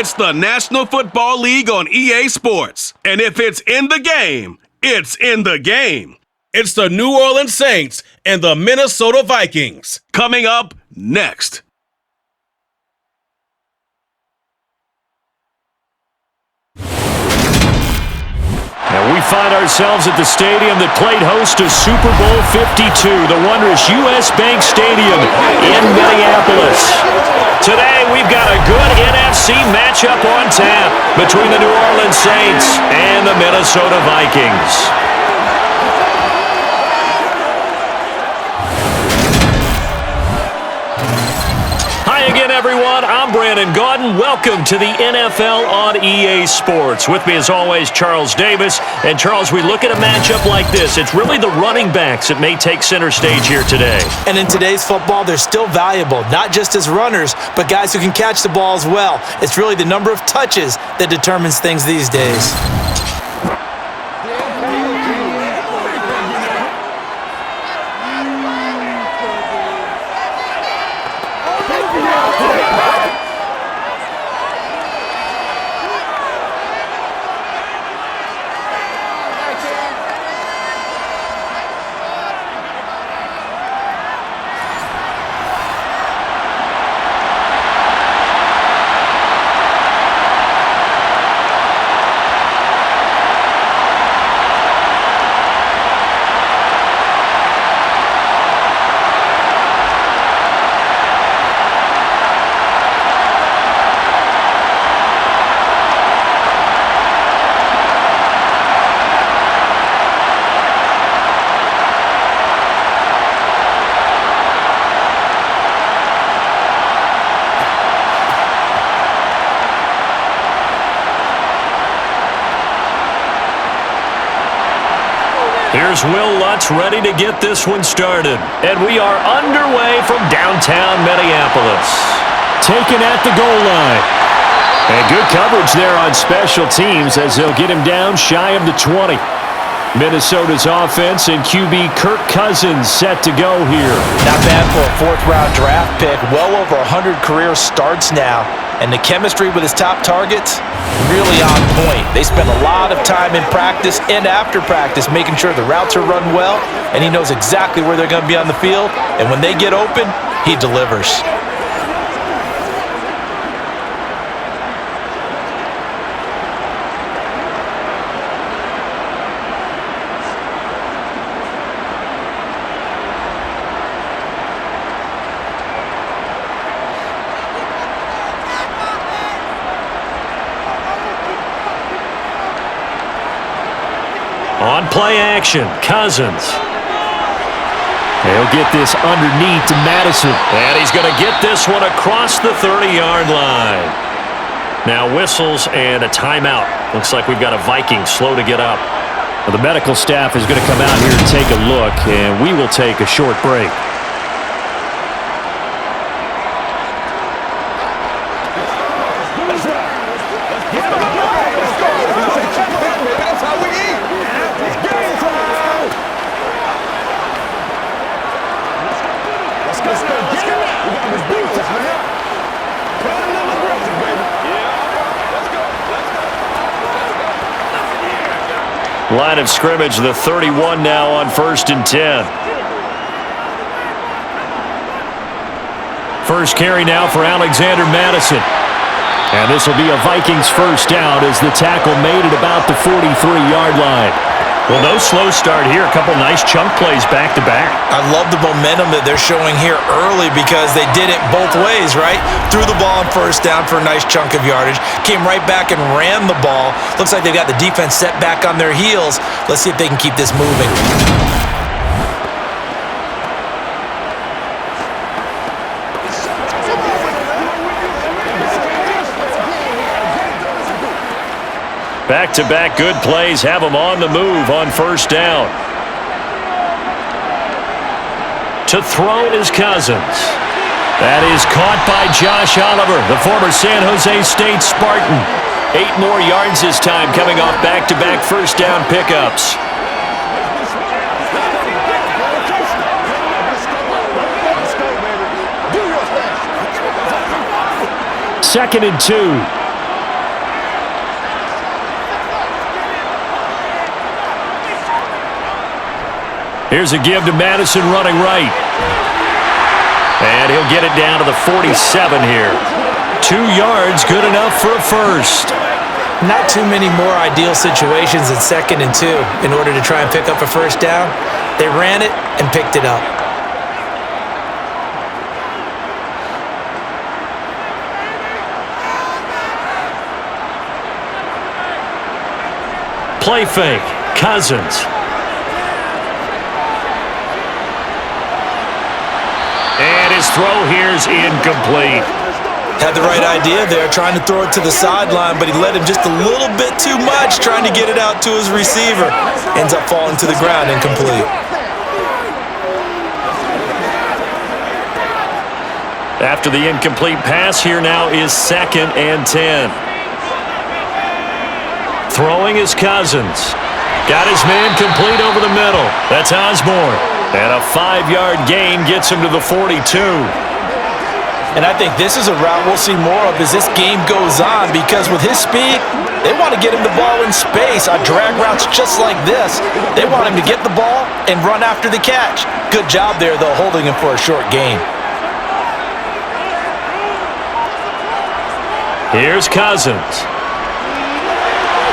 It's the National Football League on EA Sports. And if it's in the game, it's in the game. It's the New Orleans Saints and the Minnesota Vikings. Coming up next. And we find ourselves at the stadium that played host to Super Bowl 52, the wondrous U.S. Bank Stadium in Minneapolis. Today, we've got a good NFC matchup on tap between the New Orleans Saints and the Minnesota Vikings. Again, everyone, I'm Brandon Gaudin. Welcome to the NFL on EA Sports. With me, as always, Charles Davis. And, Charles, we look at a matchup like this. It's really the running backs that may take center stage here today. And in today's football, they're still valuable, not just as runners, but guys who can catch the ball as well. It's really the number of touches that determines things these days. Here's Will Lutz ready to get this one started. And we are underway from downtown Minneapolis. Taken at the goal line. And good coverage there on special teams as they'll get him down shy of the 20. Minnesota's offense and QB Kirk Cousins set to go here. Not bad for a fourth-round draft pick. Well over 100 career starts now. And the chemistry with his top targets, really on point. They spend a lot of time in practice and after practice making sure the routes are run well, and he knows exactly where they're going to be on the field. And when they get open, he delivers. On play action, Cousins. He'll get this underneath to Madison. And he's going to get this one across the 30-yard line. Now whistles and a timeout. Looks like we've got a Viking slow to get up. Well, the medical staff is going to come out here and take a look, and we will take a short break. Line of scrimmage, the 31 now on 1st and 10. First carry now for Alexander Madison. And this will be a Vikings first down as the tackle made at about the 43-yard line. Well, no slow start here. A couple nice chunk plays back-to-back. I love the momentum that they're showing here early because they did it both ways, right? Threw the ball on first down for a nice chunk of yardage. Came right back and ran the ball. Looks like they've got the defense set back on their heels. Let's see if they can keep this moving. Back-to-back good plays have them on the move on first down. To throw is Cousins. That is caught by Josh Oliver, the former San Jose State Spartan. 8 more yards this time coming off back-to-back first down pickups. Second and 2. Here's a give to Madison running right. And he'll get it down to the 47 here. 2 yards, good enough for a first. Not too many more ideal situations at 2nd and 2 in order to try and pick up a first down. They ran it and picked it up. Play fake, Cousins. And his throw here's incomplete. Had the right idea there, trying to throw it to the sideline, but he led him just a little bit too much, trying to get it out to his receiver. Ends up falling to the ground, incomplete. After the incomplete pass, here now is 2nd and 10. Throwing is Cousins. Got his man complete over the middle. That's Osborne. And a 5-yard gain gets him to the 42. And I think this is a route we'll see more of as this game goes on, because with his speed, they want to get him the ball in space on drag routes just like this. They want him to get the ball and run after the catch. Good job there, though, holding him for a short gain. Here's Cousins.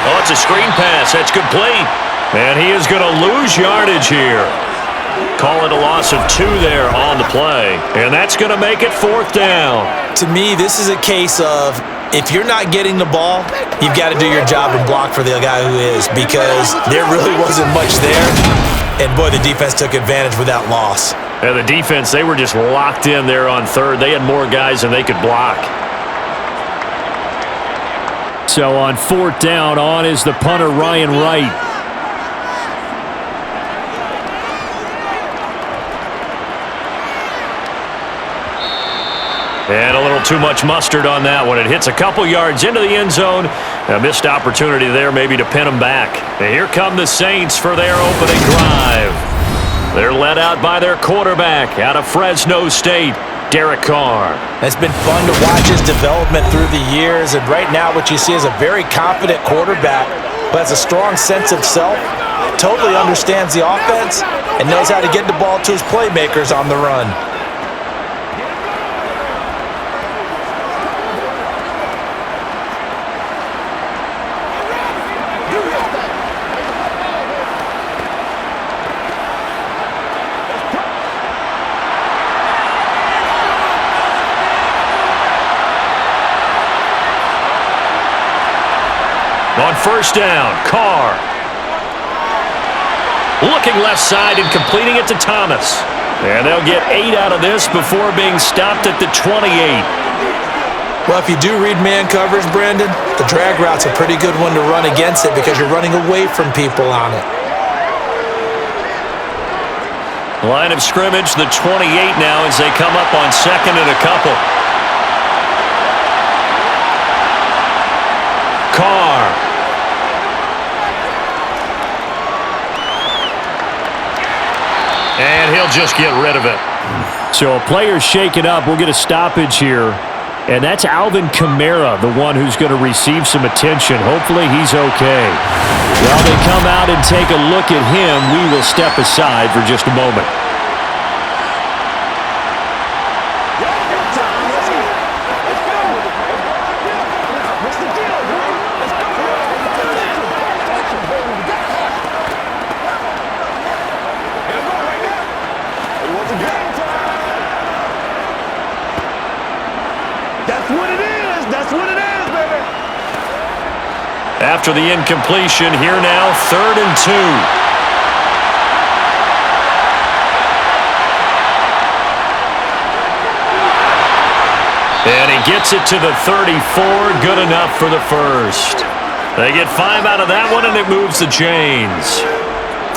Oh, it's a screen pass. That's complete. And he is going to lose yardage here. Call it a loss of 2 there on the play. And that's going to make it 4th down. To me, this is a case of if you're not getting the ball, you've got to do your job and block for the guy who is, because there really wasn't much there. And, boy, the defense took advantage with that loss. Yeah, the defense, they were just locked in there on 3rd. They had more guys than they could block. So on 4th down, on is the punter, Ryan Wright. And a little too much mustard on that one. It hits a couple yards into the end zone. A missed opportunity there maybe to pin them back. And here come the Saints for their opening drive. They're led out by their quarterback out of Fresno State, Derek Carr. It's been fun to watch his development through the years, and right now what you see is a very confident quarterback who has a strong sense of self, totally understands the offense, and knows how to get the ball to his playmakers on the run. On 1st down, Carr. Looking left side and completing it to Thomas. And they'll get 8 out of this before being stopped at the 28. Well, if you do read man coverage, Brandon, the drag route's a pretty good one to run against it because you're running away from people on it. Line of scrimmage, the 28 now as they come up on 2nd and a couple. Carr. And he'll just get rid of it. So a player's shaken up. We'll get a stoppage here. And that's Alvin Kamara, the one who's going to receive some attention. Hopefully he's okay. While they come out and take a look at him, we will step aside for just a moment. After the incompletion, here now, 3rd and 2. And he gets it to the 34, good enough for the first. They get 5 out of that one, and it moves the chains.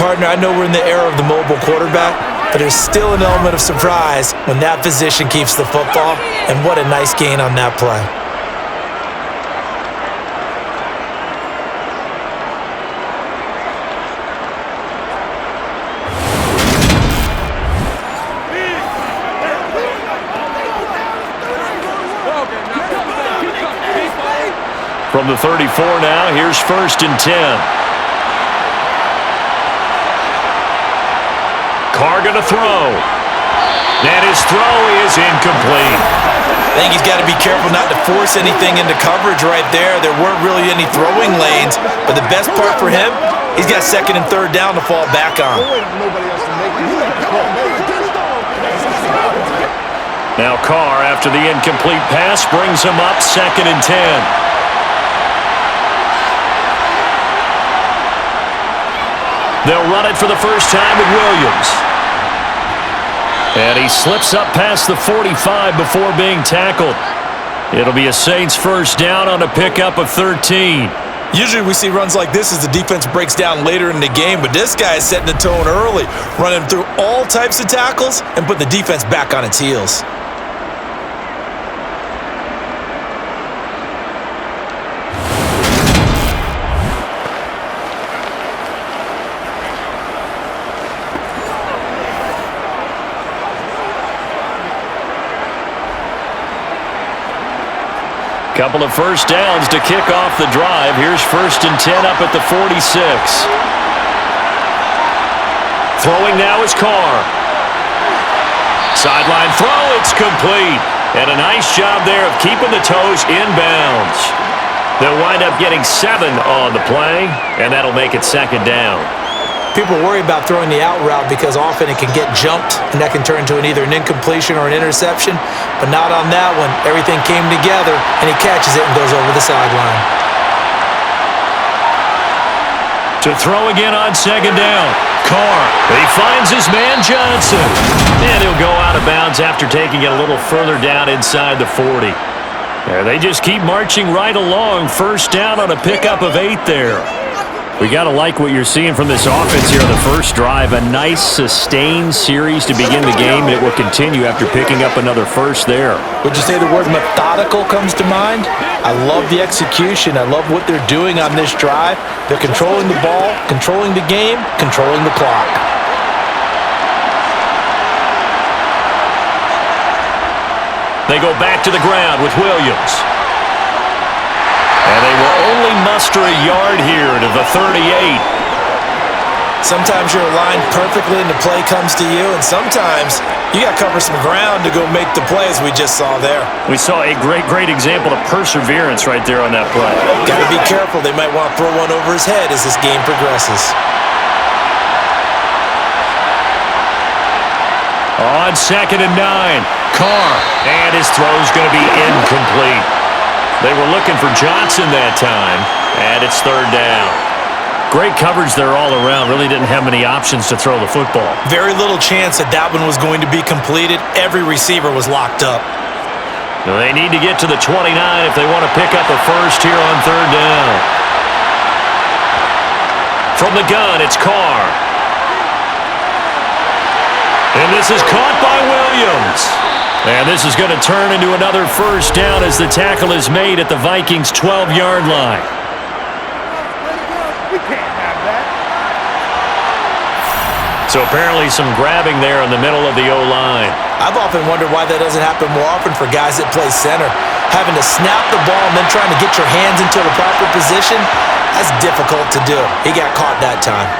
Partner, I know we're in the era of the mobile quarterback, but there's still an element of surprise when that position keeps the football, and what a nice gain on that play. From the 34 now, here's 1st and 10. going to throw. And his throw is incomplete. I think he's got to be careful not to force anything into coverage right there. There weren't really any throwing lanes, but the best part for him, he's got second and third down to fall back on. Now Carr, after the incomplete pass, brings him up 2nd and 10. They'll run it for the first time with Williams. And he slips up past the 45 before being tackled. It'll be a Saints first down on a pickup of 13. Usually we see runs like this as the defense breaks down later in the game, but this guy is setting the tone early, running through all types of tackles and putting the defense back on its heels. Couple of first downs to kick off the drive. Here's 1st and 10 up at the 46. Throwing now is Carr. Sideline throw, it's complete. And a nice job there of keeping the toes in bounds. They'll wind up getting 7 on the play, and that'll make it 2nd down. People worry about throwing the out route because often it can get jumped, and that can turn into either an incompletion or an interception, but not on that one. Everything came together, and he catches it and goes over the sideline. To throw again on 2nd down. Carr, he finds his man Johnson, and he'll go out of bounds after taking it a little further down inside the 40. There, they just keep marching right along. First down on a pickup of 8 there. We got to like what you're seeing from this offense here on the first drive. A nice, sustained series to begin the game, and it will continue after picking up another first there. Would you say the word methodical comes to mind? I love the execution. I love what they're doing on this drive. They're controlling the ball, controlling the game, controlling the clock. They go back to the ground with Williams. And they will only muster a yard here to the 38. Sometimes you're aligned perfectly and the play comes to you, and sometimes you got to cover some ground to go make the play, as we just saw there. We saw a great example of perseverance right there on that play. Got to be careful. They might want to throw one over his head as this game progresses. On 2nd and 9, Carr, and his throw's going to be incomplete. They were looking for Johnson that time, and it's 3rd down. Great coverage there all around. Really didn't have many options to throw the football. Very little chance that one was going to be completed. Every receiver was locked up. They need to get to the 29 if they want to pick up a first here on 3rd down. From the gun, it's Carr. And this is caught by Williams. And this is going to turn into another first down as the tackle is made at the Vikings' 12-yard line. We can't have that. So apparently some grabbing there in the middle of the O-line. I've often wondered why that doesn't happen more often for guys that play center. Having to snap the ball and then trying to get your hands into the proper position, that's difficult to do. He got caught that time.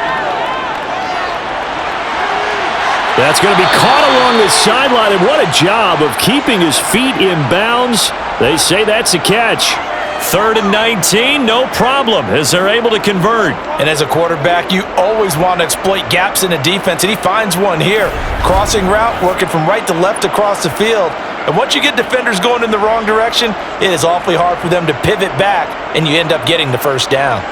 That's going to be caught along the sideline, and what a job of keeping his feet in bounds. They say that's a catch. 3rd and 19, no problem, as they're able to convert. And as a quarterback, you always want to exploit gaps in the defense, and he finds one here. Crossing route, working from right to left across the field. And once you get defenders going in the wrong direction, it is awfully hard for them to pivot back, and you end up getting the first down.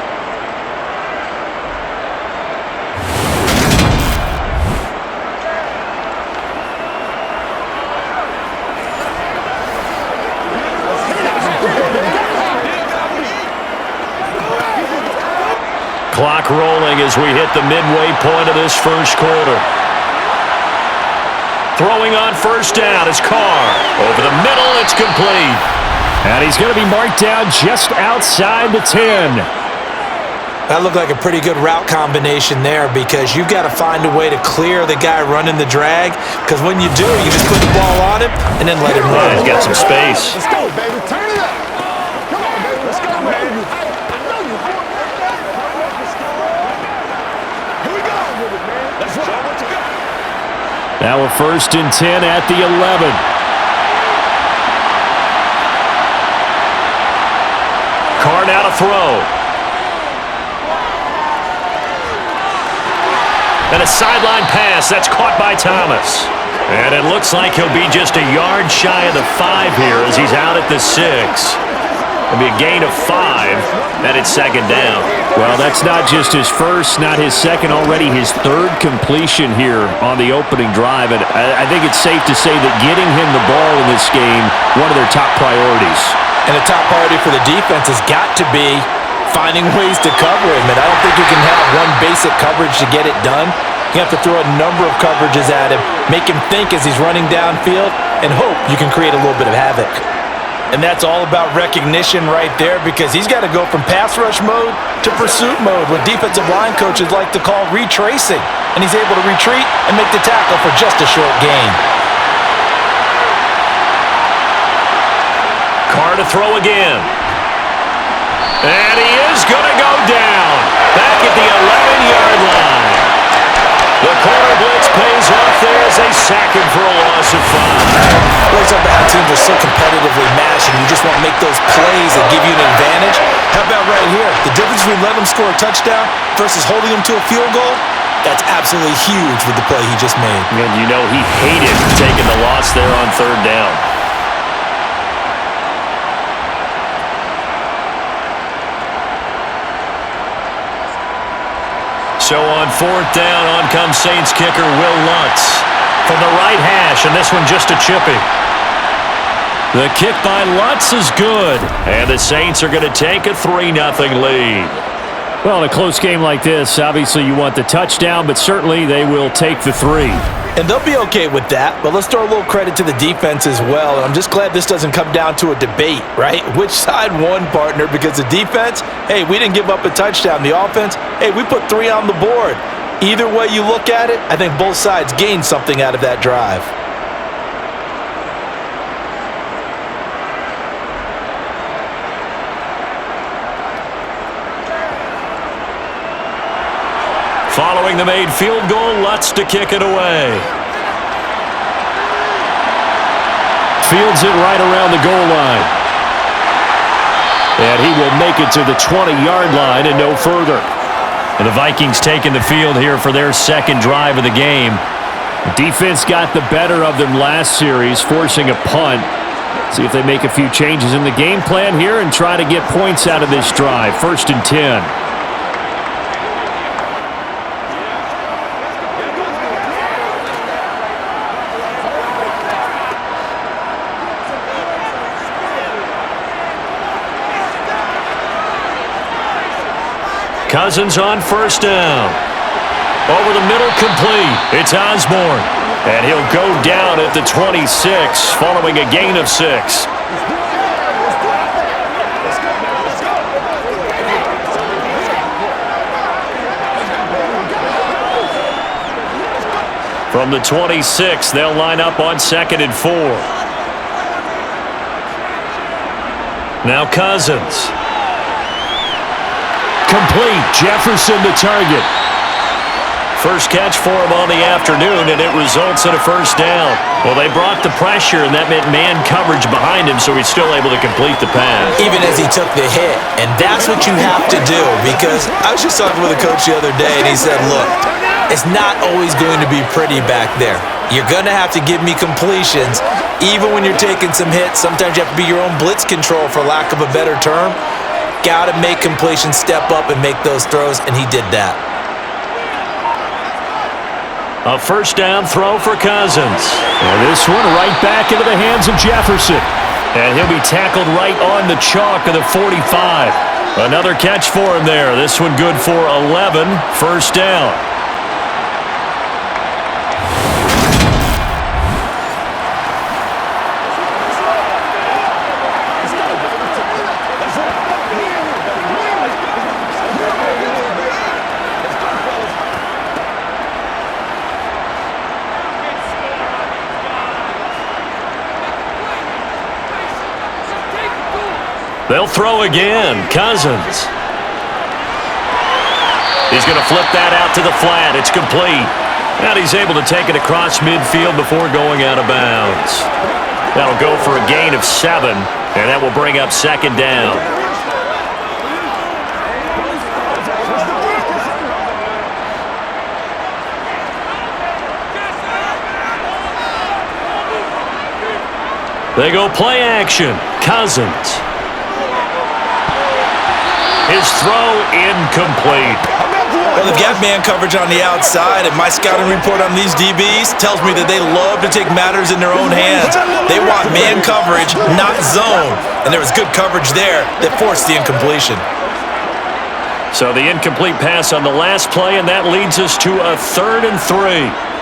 Clock rolling as we hit the midway point of this first quarter. Throwing on first down is Carr. Over the middle, it's complete. And he's going to be marked down just outside the 10. That looked like a pretty good route combination there because you've got to find a way to clear the guy running the drag, because when you do, you just put the ball on him and then let him run. He's got some space. Let's go, baby. Turn it up. Come on, baby. Let's go, baby. I know you want it. Here we go with it, man. Let's show what you got. Now a 1st and 10 at the 11. Carr now to throw. And a sideline pass. That's caught by Thomas. And it looks like he'll be just a yard shy of the 5 here as he's out at the 6. It'll be a gain of 5, and it's 2nd down. Well, that's not just his first, not his second, already his 3rd completion here on the opening drive. And I think it's safe to say that getting him the ball in this game, one of their top priorities. And the top priority for the defense has got to be finding ways to cover him. And I don't think you can have one basic coverage to get it done. You have to throw a number of coverages at him, make him think as he's running downfield, and hope you can create a little bit of havoc. And that's all about recognition right there, because he's got to go from pass rush mode to pursuit mode, what defensive line coaches like to call retracing. And he's able to retreat and make the tackle for just a short gain. Carr to throw again. And he is going to go down back at the 11-yard line. The corner blitz pays off there as they sack him for a loss of 5. Well, something how teams are so competitively matched, and you just want to make those plays that give you an advantage. How about right here? The difference between letting them score a touchdown versus holding them to a field goal, that's absolutely huge with the play he just made. And you know he hated taking the loss there on 3rd down. So on 4th down, on comes Saints kicker Will Lutz from the right hash, and this one just a chippy. The kick by Lutz is good, and the Saints are going to take a 3-0 lead. Well, in a close game like this, obviously you want the touchdown, but certainly they will take the 3. And they'll be okay with that, but let's throw a little credit to the defense as well. And I'm just glad this doesn't come down to a debate, right? Which side won, partner? Because the defense, hey, we didn't give up a touchdown. The offense, hey, we put 3 on the board. Either way you look at it, I think both sides gained something out of that drive. Following the made field goal, Lutz to kick it away. Fields it right around the goal line. And he will make it to the 20-yard line and no further. And the Vikings taking the field here for their 2nd drive of the game. The defense got the better of them last series, forcing a punt. See if they make a few changes in the game plan here and try to get points out of this drive. 1st and 10. Cousins on 1st down. Over the middle, complete. It's Osborne. And he'll go down at the 26 following a gain of 6. From the 26, they'll line up on 2nd and 4. Now Cousins. Complete. Jefferson the target. First catch for him on the afternoon, and it results in a 1st down. Well, they brought the pressure, and that meant man coverage behind him, so he's still able to complete the pass. Even as he took the hit. And that's what you have to do, because I was just talking with a coach the other day, and he said, look, it's not always going to be pretty back there. You're going to have to give me completions. Even when you're taking some hits, sometimes you have to be your own blitz control, for lack of a better term. Got to make completions, step up, and make those throws, and he did that. A 1st down throw for Cousins. And this one right back into the hands of Jefferson. And he'll be tackled right on the chalk of the 45. Another catch for him there. This one good for 11. 1st down. They'll throw again. Cousins. He's going to flip that out to the flat. It's complete. And he's able to take it across midfield before going out of bounds. That'll go for a gain of 7, and that will bring up second down. They go play action. Cousins. His throw incomplete. Well, they've got man coverage on the outside, and my scouting report on these DBs tells me that they love to take matters in their own hands. They want man coverage, not zone. And there was good coverage there that forced the incompletion. So the incomplete pass on the last play, and that leads us to a 3rd and 3.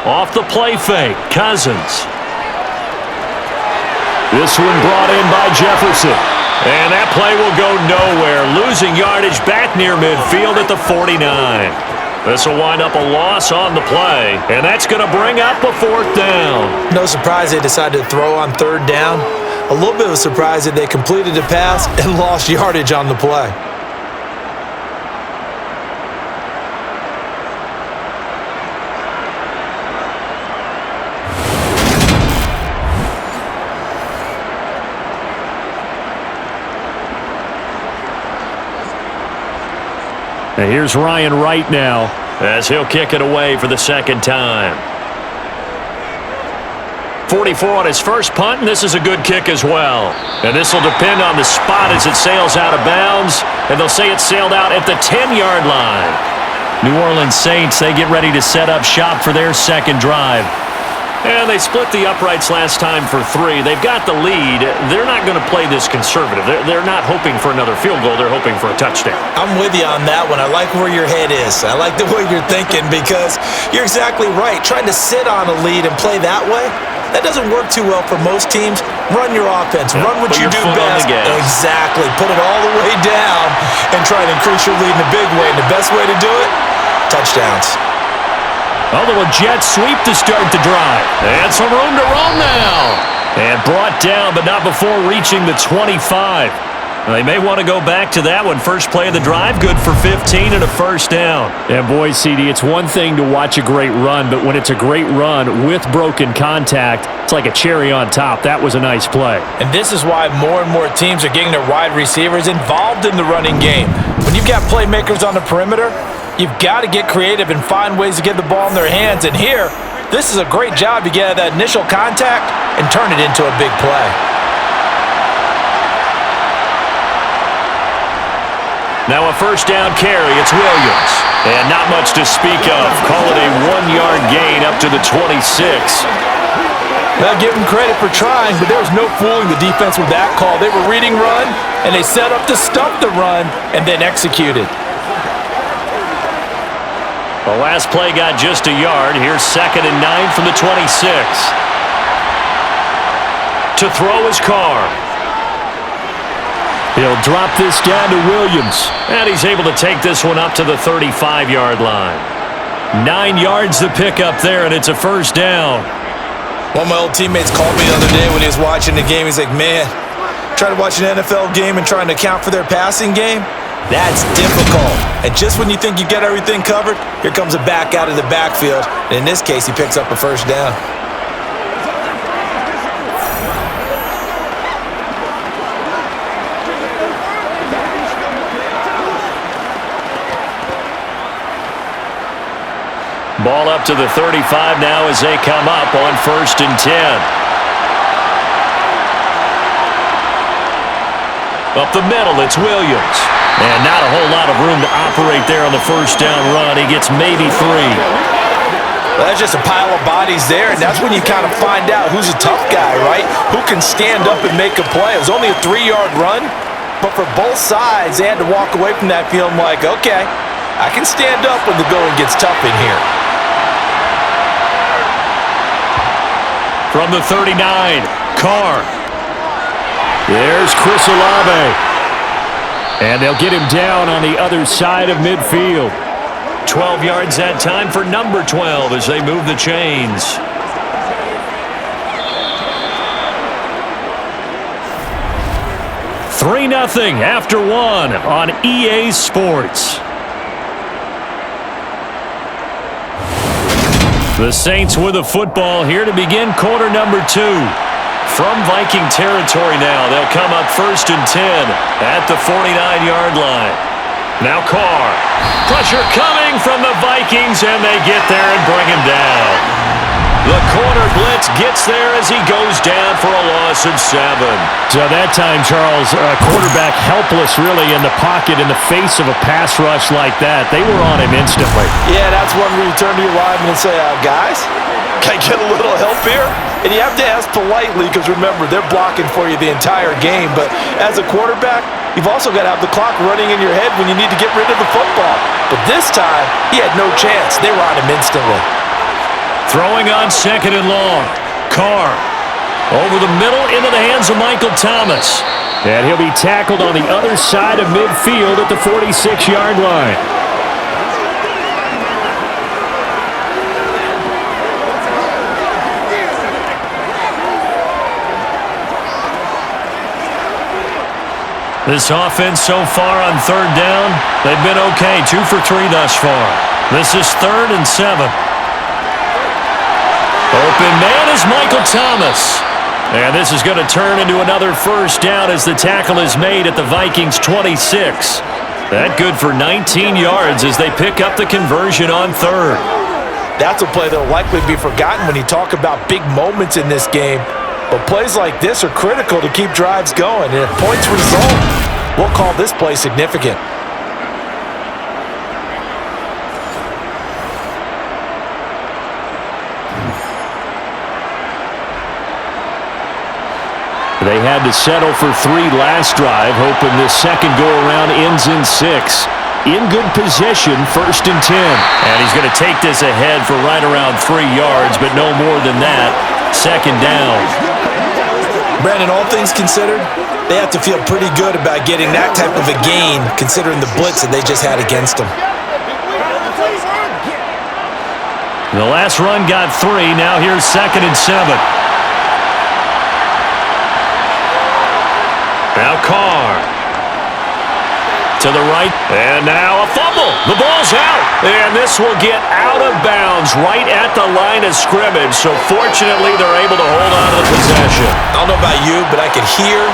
Off the play fake, Cousins. This one brought in by Jefferson. And that play will go nowhere, losing yardage back near midfield at the 49. This will wind up a loss on the play, and that's going to bring up a 4th down. No surprise they decided to throw on 3rd down. A little bit of a surprise that they completed the pass and lost yardage on the play. And here's Ryan Wright now as he'll kick it away for the 2nd time. 44 on his first punt, and this is a good kick as well. And this will depend on the spot as it sails out of bounds, and they'll say it sailed out at the 10-yard line. New Orleans Saints, they get ready to set up shop for their 2nd drive. And they split the uprights last time for 3. They've got the lead. They're not going to play this conservative. They're not hoping for another field goal. They're hoping for a touchdown. I'm with you on that one. I like where your head is. I like the way you're thinking because you're exactly right. Trying to sit on a lead and play that way, that doesn't work too well for most teams. Run your offense. Run what you do best. Exactly. Put it all the way down and try to increase your lead in a big way. And the best way to do it, touchdowns. Although a jet sweep to start the drive. And some room to roam now. And brought down, but not before reaching the 25. They may want to go back to that one. First play of the drive, good for 15 and a 1st down. And boy, CD, it's one thing to watch a great run, but when it's a great run with broken contact, it's like a cherry on top. That was a nice play. And this is why more and more teams are getting their wide receivers involved in the running game. When you've got playmakers on the perimeter, you've got to get creative and find ways to get the ball in their hands. And here, this is a great job to get out of that initial contact and turn it into a big play. Now a 1st down carry. It's Williams. And not much to speak of. Call it a 1-yard gain up to the 26. Well, give them credit for trying, but there was no fooling the defense with that call. They were reading run, and they set up to stop the run and then executed. The last play got just a yard. Here's 2nd and 9 from the 26. To throw is Carr. He'll drop this down to Williams. And he's able to take this one up to the 35-yard line. 9 yards to pick up there, and it's a 1st down. One of my old teammates called me the other day when he was watching the game. He's like, man, trying to watch an NFL game and trying to account for their passing game, that's difficult. And just when you think you get everything covered, here comes a back out of the backfield. And in this case, he picks up a 1st down. Ball up to the 35 now as they come up on 1st and 10. Up the middle, it's Williams. And not a whole lot of room to operate there on the 1st down run. He gets maybe 3. Well, that's just a pile of bodies there, and that's when you kind of find out who's a tough guy, right? Who can stand up and make a play. It was only a 3-yard run, but for both sides, they had to walk away from that feeling like, okay, I can stand up when the going gets tough in here. From the 39, Carr. There's Chris Olave. And they'll get him down on the other side of midfield. 12 yards that time for number 12 as they move the chains. $3-0 after 1 on EA Sports. The Saints with the football here to begin quarter number 2. From Viking territory now, they'll come up 1st and 10 at the 49-yard line. Now Carr. Pressure coming from the Vikings, and they get there and bring him down. The corner blitz gets there as he goes down for a loss of 7. So that time, Charles, quarterback helpless really in the pocket in the face of a pass rush like that. They were on him instantly. Yeah, that's one where you turn to your lineman and say, guys, can I get a little help here? And you have to ask politely because, remember, they're blocking for you the entire game. But as a quarterback, you've also got to have the clock running in your head when you need to get rid of the football. But this time, he had no chance. They were on him instantly. Throwing on 2nd and long. Carr over the middle into the hands of Michael Thomas. And he'll be tackled on the other side of midfield at the 46-yard line. This offense so far on 3rd down, they've been okay. 2 for 3 thus far. This is 3rd and 7. Open man is Michael Thomas. And this is going to turn into another 1st down as the tackle is made at the Vikings 26. That good for 19 yards as they pick up the conversion on 3rd. That's a play that will likely be forgotten when you talk about big moments in this game. But plays like this are critical to keep drives going. And if points result, we'll call this play significant. They had to settle for 3 last drive, hoping this second go-around ends in 6. In good position, 1st and 10. And he's going to take this ahead for right around 3 yards, but no more than that. 2nd down. Brandon, all things considered, they have to feel pretty good about getting that type of a gain, considering the blitz that they just had against them. The last run got 3. Now here's 2nd and 7. Now Carr. To the right. And now a fumble. The ball's out. And this will get out of bounds right at the line of scrimmage. So fortunately, they're able to hold on to the possession. I don't know about you, but I could hear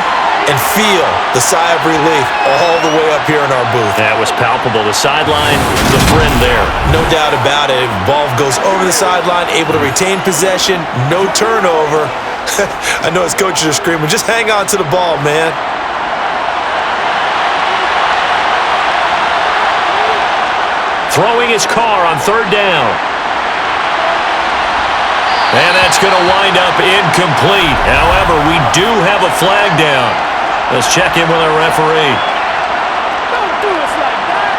and feel the sigh of relief all the way up here in our booth. That was palpable. The sideline, the friend there. No doubt about it. Ball goes over the sideline, able to retain possession, no turnover. I know his coaches are screaming, just hang on to the ball, man. Throwing his Carr on 3rd down. And that's going to wind up incomplete. However, we do have a flag down. Let's check in with our referee. Don't do us like that.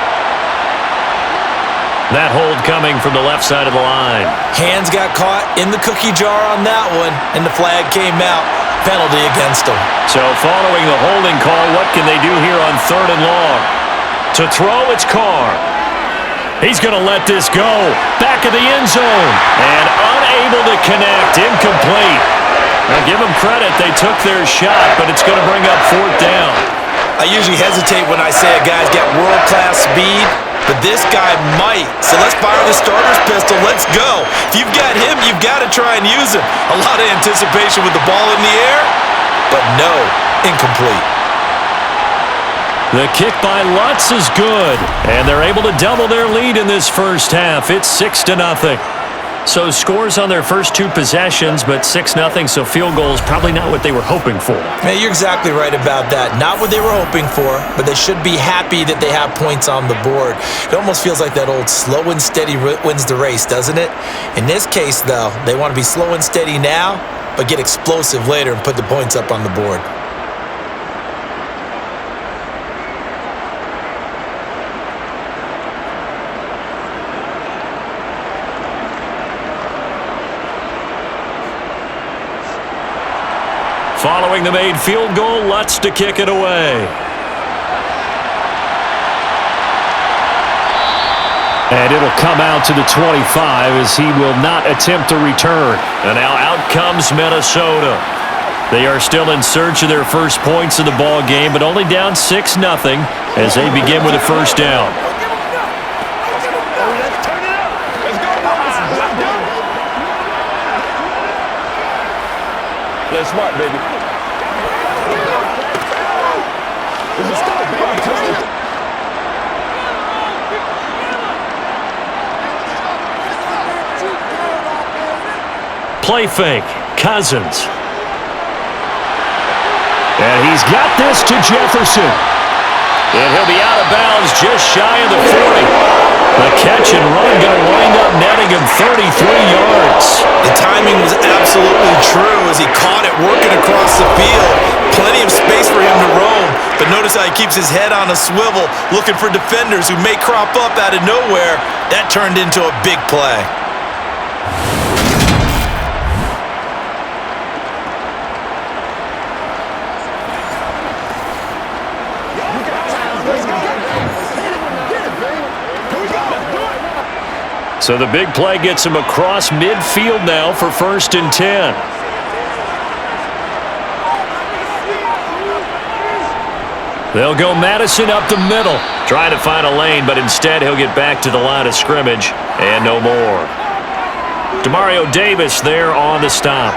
That hold coming from the left side of the line. Hands got caught in the cookie jar on that one, and the flag came out. Penalty against him. So following the holding call, what can they do here on 3rd and long? To throw, it's Carr. He's going to let this go. Back of the end zone. And unable to connect. Incomplete. Now give them credit. They took their shot, but it's going to bring up 4th down. I usually hesitate when I say a guy's got world-class speed, but this guy might. So let's fire the starter's pistol. Let's go. If you've got him, you've got to try and use him. A lot of anticipation with the ball in the air, but no, incomplete. The kick by Lutz is good, and they're able to double their lead in this first half. It's 6-0. So scores on their first 2 possessions, but 6-0, so field goal is probably not what they were hoping for. Man, you're exactly right about that. Not what they were hoping for, but they should be happy that they have points on the board. It almost feels like that old slow and steady wins the race, doesn't it? In this case, though, they want to be slow and steady now, but get explosive later and put the points up on the board. Following the made field goal, Lutz to kick it away. And it'll come out to the 25 as he will not attempt to return. And now out comes Minnesota. They are still in search of their first points of the ball game, but only down 6-0 as they begin with a 1st down. Play smart, baby. This is start, baby. Play fake. Cousins. And he's got this to Jefferson. And he'll be out of bounds just shy of the 40. The catch and run going to wind up netting him 33 yards. The timing was absolutely true as he caught it working across the field. Plenty of space for him to roam. But notice how he keeps his head on a swivel, looking for defenders who may crop up out of nowhere. That turned into a big play. So the big play gets him across midfield now for 1st and 10. They'll go Madison up the middle. Trying to find a lane, but instead he'll get back to the line of scrimmage and no more. Demario Davis there on the stop.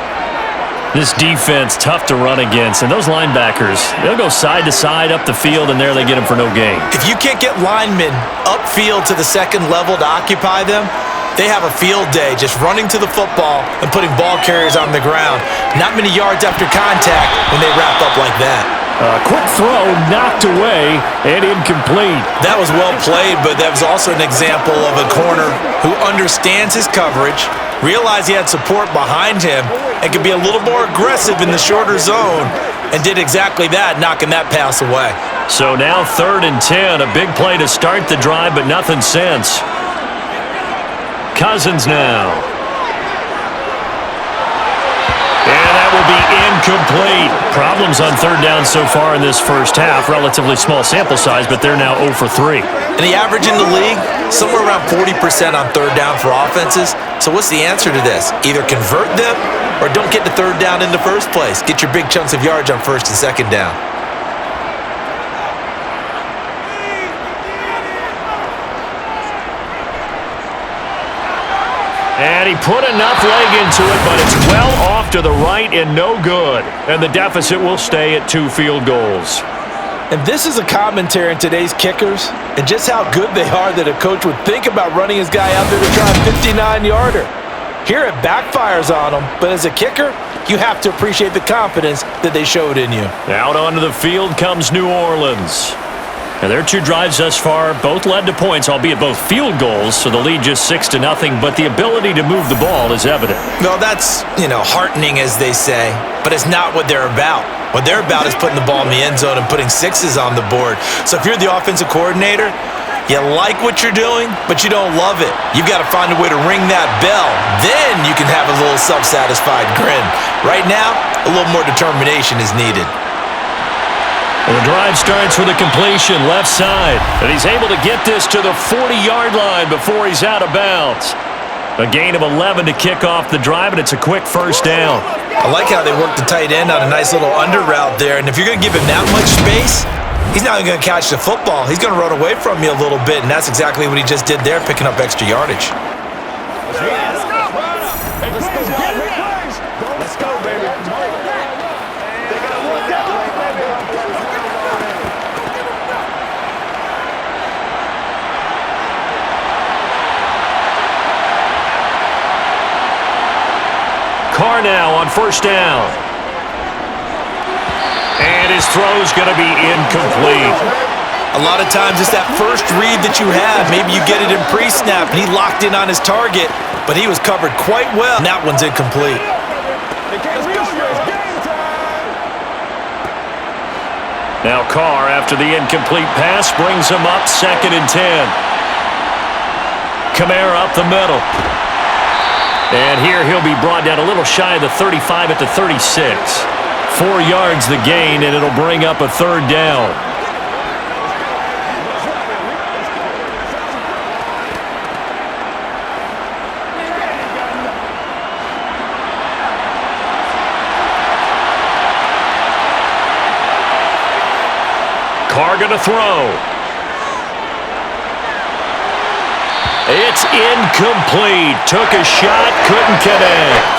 This defense tough to run against, and those linebackers, they'll go side to side up the field, and there they get him for no gain. If you can't get linemen upfield to the second level to occupy them, they have a field day just running to the football and putting ball carriers on the ground. Not many yards after contact when they wrap up like that. Quick throw, knocked away, and incomplete. That was well played, but that was also an example of a corner who understands his coverage, realized he had support behind him, and could be a little more aggressive in the shorter zone, and did exactly that, knocking that pass away. So now 3rd and 10, a big play to start the drive, but nothing since. Cousins now. And that will be incomplete. Problems on 3rd down so far in this first half. Relatively small sample size, but they're now 0 for 3. And the average in the league, somewhere around 40% on 3rd down for offenses. So what's the answer to this? Either convert them or don't get to 3rd down in the first place. Get your big chunks of yards on 1st and 2nd down. And he put enough leg into it, but it's well off to the right and no good. And the deficit will stay at 2 field goals. And this is a commentary on today's kickers and just how good they are that a coach would think about running his guy out there to try a 59-yarder. Here it backfires on him, but as a kicker, you have to appreciate the confidence that they showed in you. Out onto the field comes New Orleans. And their 2 drives thus far both led to points, albeit both field goals, so the lead just 6-0, but the ability to move the ball is evident. Well, that's, heartening, as they say, but it's not what they're about. What they're about is putting the ball in the end zone and putting 6s on the board. So if you're the offensive coordinator, you like what you're doing, but you don't love it. You've got to find a way to ring that bell. Then you can have a little self-satisfied grin. Right now, a little more determination is needed. Well, the drive starts with a completion left side, and he's able to get this to the 40-yard line before he's out of bounds. A gain of 11 to kick off the drive, and it's a quick 1st down. I like how they work the tight end on a nice little under route there, and if you're going to give him that much space, he's not even going to catch the football. He's going to run away from you a little bit, and that's exactly what he just did there, picking up extra yardage. Let's go, baby. Carr now on 1st down. And his throw's going to be incomplete. A lot of times it's that first read that you have. Maybe you get it in pre-snap, and he locked in on his target, but he was covered quite well. And that one's incomplete. Now Carr, after the incomplete pass, brings him up 2nd and 10. Kamara up the middle. And here he'll be brought down a little shy of the 35 at the 36. 4 yards the gain, and it'll bring up a 3rd down. Carr going to throw. It's incomplete. Took a shot, couldn't connect.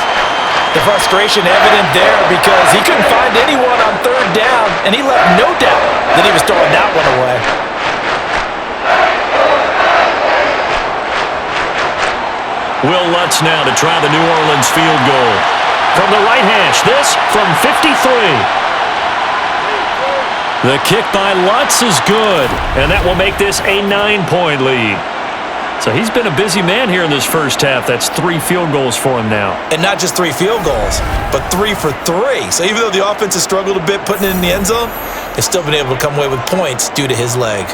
The frustration evident there because he couldn't find anyone on third down, and he left no doubt that he was throwing that one away. Will Lutz now to try the New Orleans field goal. From the right hash, this from 53. The kick by Lutz is good, and that will make this a 9-point lead. So he's been a busy man here in this first half. That's 3 field goals for him now. And not just 3 field goals, but 3 for 3. So even though the offense has struggled a bit putting it in the end zone, they've still been able to come away with points due to his leg.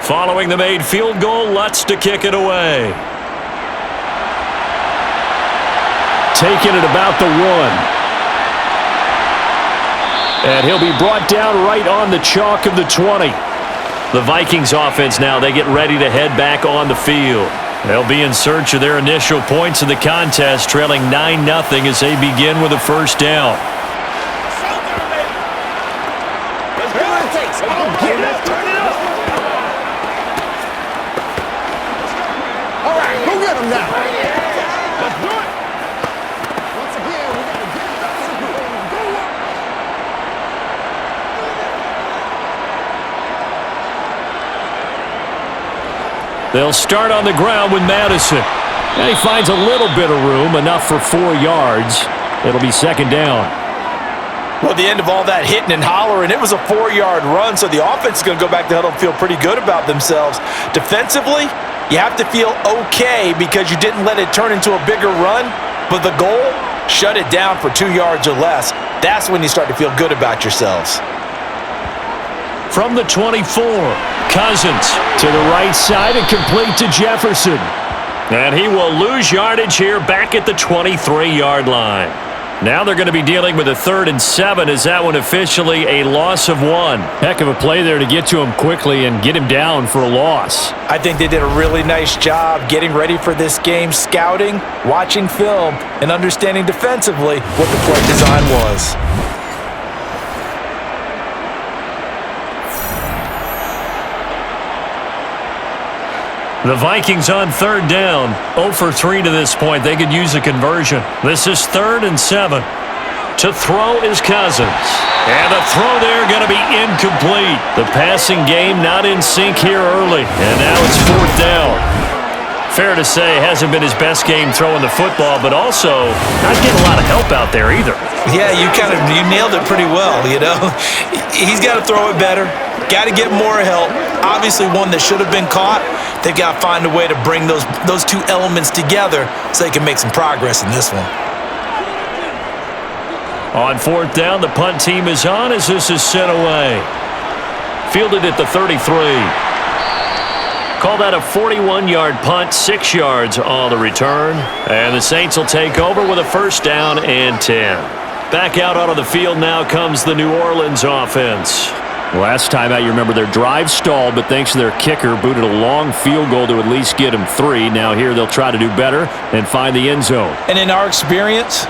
Following the made field goal, Lutz to kick it away. Taking it about the 1. And he'll be brought down right on the chalk of the 20. The Vikings offense now, they get ready to head back on the field. They'll be in search of their initial points in the contest, trailing 9-0 as they begin with a first down. They'll start on the ground with Madison. And he finds a little bit of room, enough for 4 yards. It'll be second down. Well, at the end of all that hitting and hollering, it was a 4-yard run, so the offense is going to go back to huddle and feel pretty good about themselves. Defensively, you have to feel okay because you didn't let it turn into a bigger run, but the goal, shut it down for 2 yards or less. That's when you start to feel good about yourselves. From the 24, Cousins to the right side and complete to Jefferson. And he will lose yardage here back at the 23-yard line. Now they're going to be dealing with a 3rd and 7. Is that one officially a loss of 1? Heck of a play there to get to him quickly and get him down for a loss. I think they did a really nice job getting ready for this game, scouting, watching film, and understanding defensively what the play design was. The Vikings on 3rd down. 0 for 3 to this point. They could use a conversion. This is 3rd and 7. To throw is Cousins. And the throw there going to be incomplete. The passing game not in sync here early. And now it's 4th down. Fair to say, hasn't been his best game throwing the football, but also not getting a lot of help out there either. Yeah, you nailed it pretty well, you know. He's got to throw it better. Got to get more help. Obviously one that should have been caught. They've got to find a way to bring those 2 elements together so they can make some progress in this one. On 4th down, the punt team is on as this is sent away. Fielded at the 33. Call that a 41-yard punt, 6 yards on the return. And the Saints will take over with a 1st down and 10. Back out onto the field now comes the New Orleans offense. Last time out, you remember their drive stalled, but thanks to their kicker, booted a long field goal to at least get them 3. Now here they'll try to do better and find the end zone. And in our experience,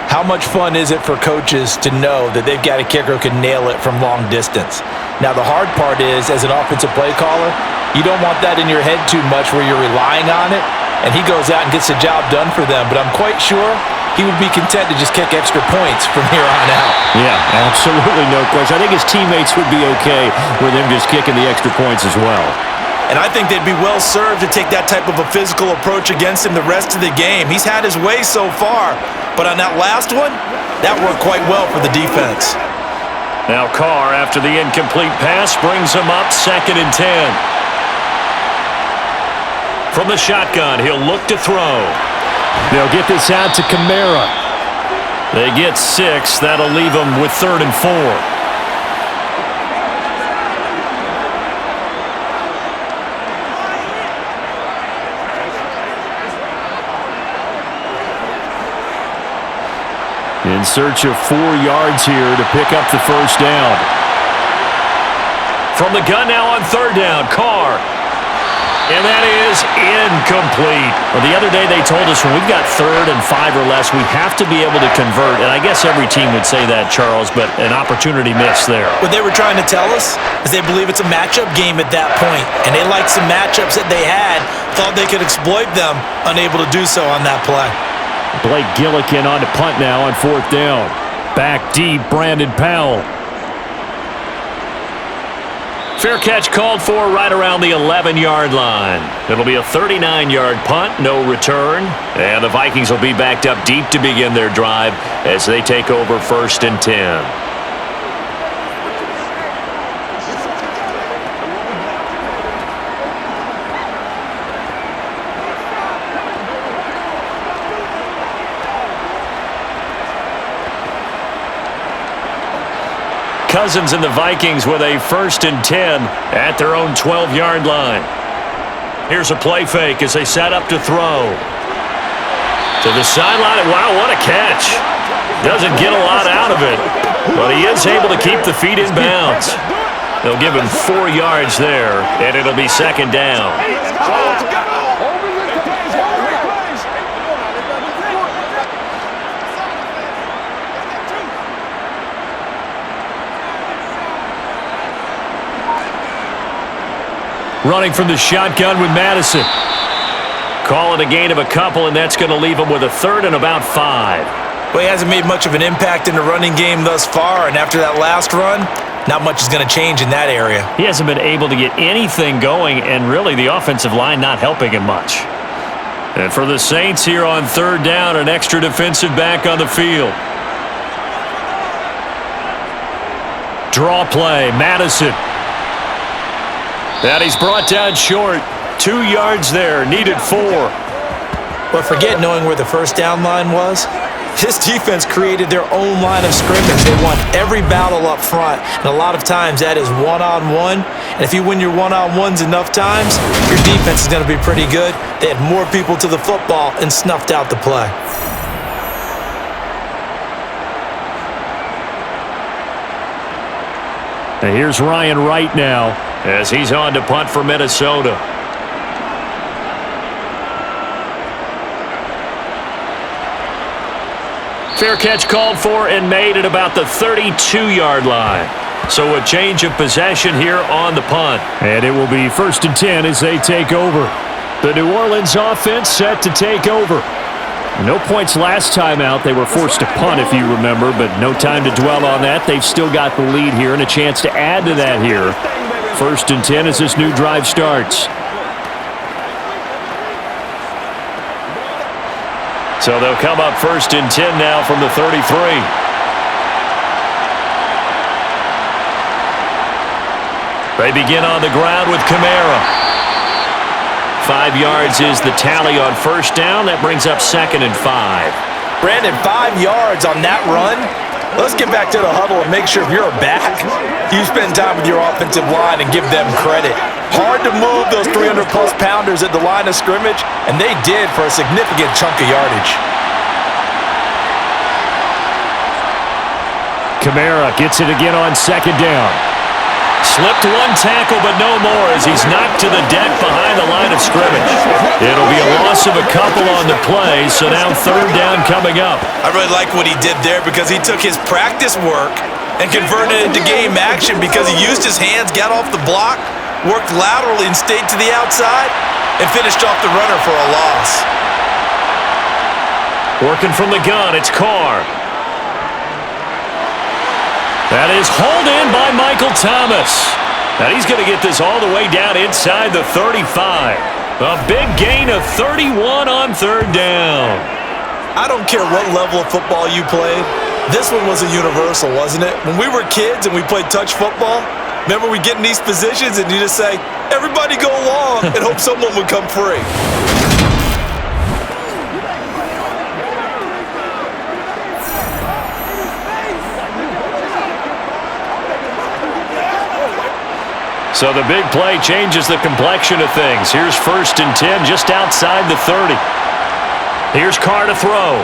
how much fun is it for coaches to know that they've got a kicker who can nail it from long distance? Now the hard part is, as an offensive play caller, you don't want that in your head too much where you're relying on it, and he goes out and gets the job done for them. But I'm quite sure he would be content to just kick extra points from here on out. Yeah, absolutely no question. I think his teammates would be okay with him just kicking the extra points as well. And I think they'd be well served to take that type of a physical approach against him the rest of the game. He's had his way so far, but on that last one, that worked quite well for the defense. Now Carr, after the incomplete pass, brings him up 2nd and 10. From the shotgun, he'll look to throw. They'll get this out to Kamara. They get 6. That'll leave them with 3rd and 4. In search of 4 yards here to pick up the 1st down. From the gun now on 3rd down, Carr. And that is incomplete. Well, the other day they told us when we've got 3rd and 5 or less, we have to be able to convert. And I guess every team would say that, Charles, but an opportunity missed there. What they were trying to tell us is they believe it's a matchup game at that point, and they liked some matchups that they had, thought they could exploit them, unable to do so on that play. Blake Gillikin on to punt now on 4th down. Back deep, Brandon Powell. Fair catch called for right around the 11-yard line. It'll be a 39-yard punt, no return. And the Vikings will be backed up deep to begin their drive as they take over 1st and 10. Cousins and the Vikings with a 1st and 10 at their own 12-yard line. Here's a play fake as they set up to throw. To the sideline. Wow, what a catch. Doesn't get a lot out of it, but he is able to keep the feet in bounds. They'll give him 4 yards there, and it'll be 2nd down. Running from the shotgun with Madison. Call it a gain of a couple, and that's going to leave him with a 3rd and about 5. Well, he hasn't made much of an impact in the running game thus far, and after that last run, not much is going to change in that area. He hasn't been able to get anything going, and really the offensive line not helping him much. And for the Saints here on 3rd down, an extra defensive back on the field. Draw play, Madison. And he's brought down short. 2 yards there, needed 4. But forget knowing where the 1st down line was. This defense created their own line of scrimmage. They won every battle up front, and a lot of times that is one-on-one. And if you win your one-on-ones enough times, your defense is going to be pretty good. They had more people to the football and snuffed out the play. And here's Ryan Wright now as he's on to punt for Minnesota. Fair catch called for and made at about the 32-yard line. So a change of possession here on the punt. And it will be 1st and 10 as they take over. The New Orleans offense set to take over. No points last time out. They were forced to punt, if you remember, but no time to dwell on that. They've still got the lead here and a chance to add to that here. 1st and 10 as this new drive starts. So they'll come up 1st and 10 now from the 33. They begin on the ground with Kamara. 5 yards is the tally on 1st down. That brings up 2nd and 5. Brandon, 5 yards on that run. Let's get back to the huddle and make sure if you're a back, you spend time with your offensive line and give them credit. Hard to move those 300-plus pounders at the line of scrimmage, and they did for a significant chunk of yardage. Kamara gets it again on 2nd down. Slipped one tackle, but no more as he's knocked to the deck behind the line of scrimmage. It'll be a loss of a couple on the play, so now 3rd down coming up. I really like what he did there because he took his practice work and converted it into game action because he used his hands, got off the block, worked laterally and stayed to the outside, and finished off the runner for a loss. Working from the gun, it's Carr. That is hauled in by Michael Thomas. And he's going to get this all the way down inside the 35. A big gain of 31 on 3rd down. I don't care what level of football you played. This one was a universal, wasn't it? When we were kids and we played touch football, remember we get in these positions and you just say, everybody go along and hope someone would come free. So the big play changes the complexion of things. Here's 1st and 10 just outside the 30. Here's Carr to throw.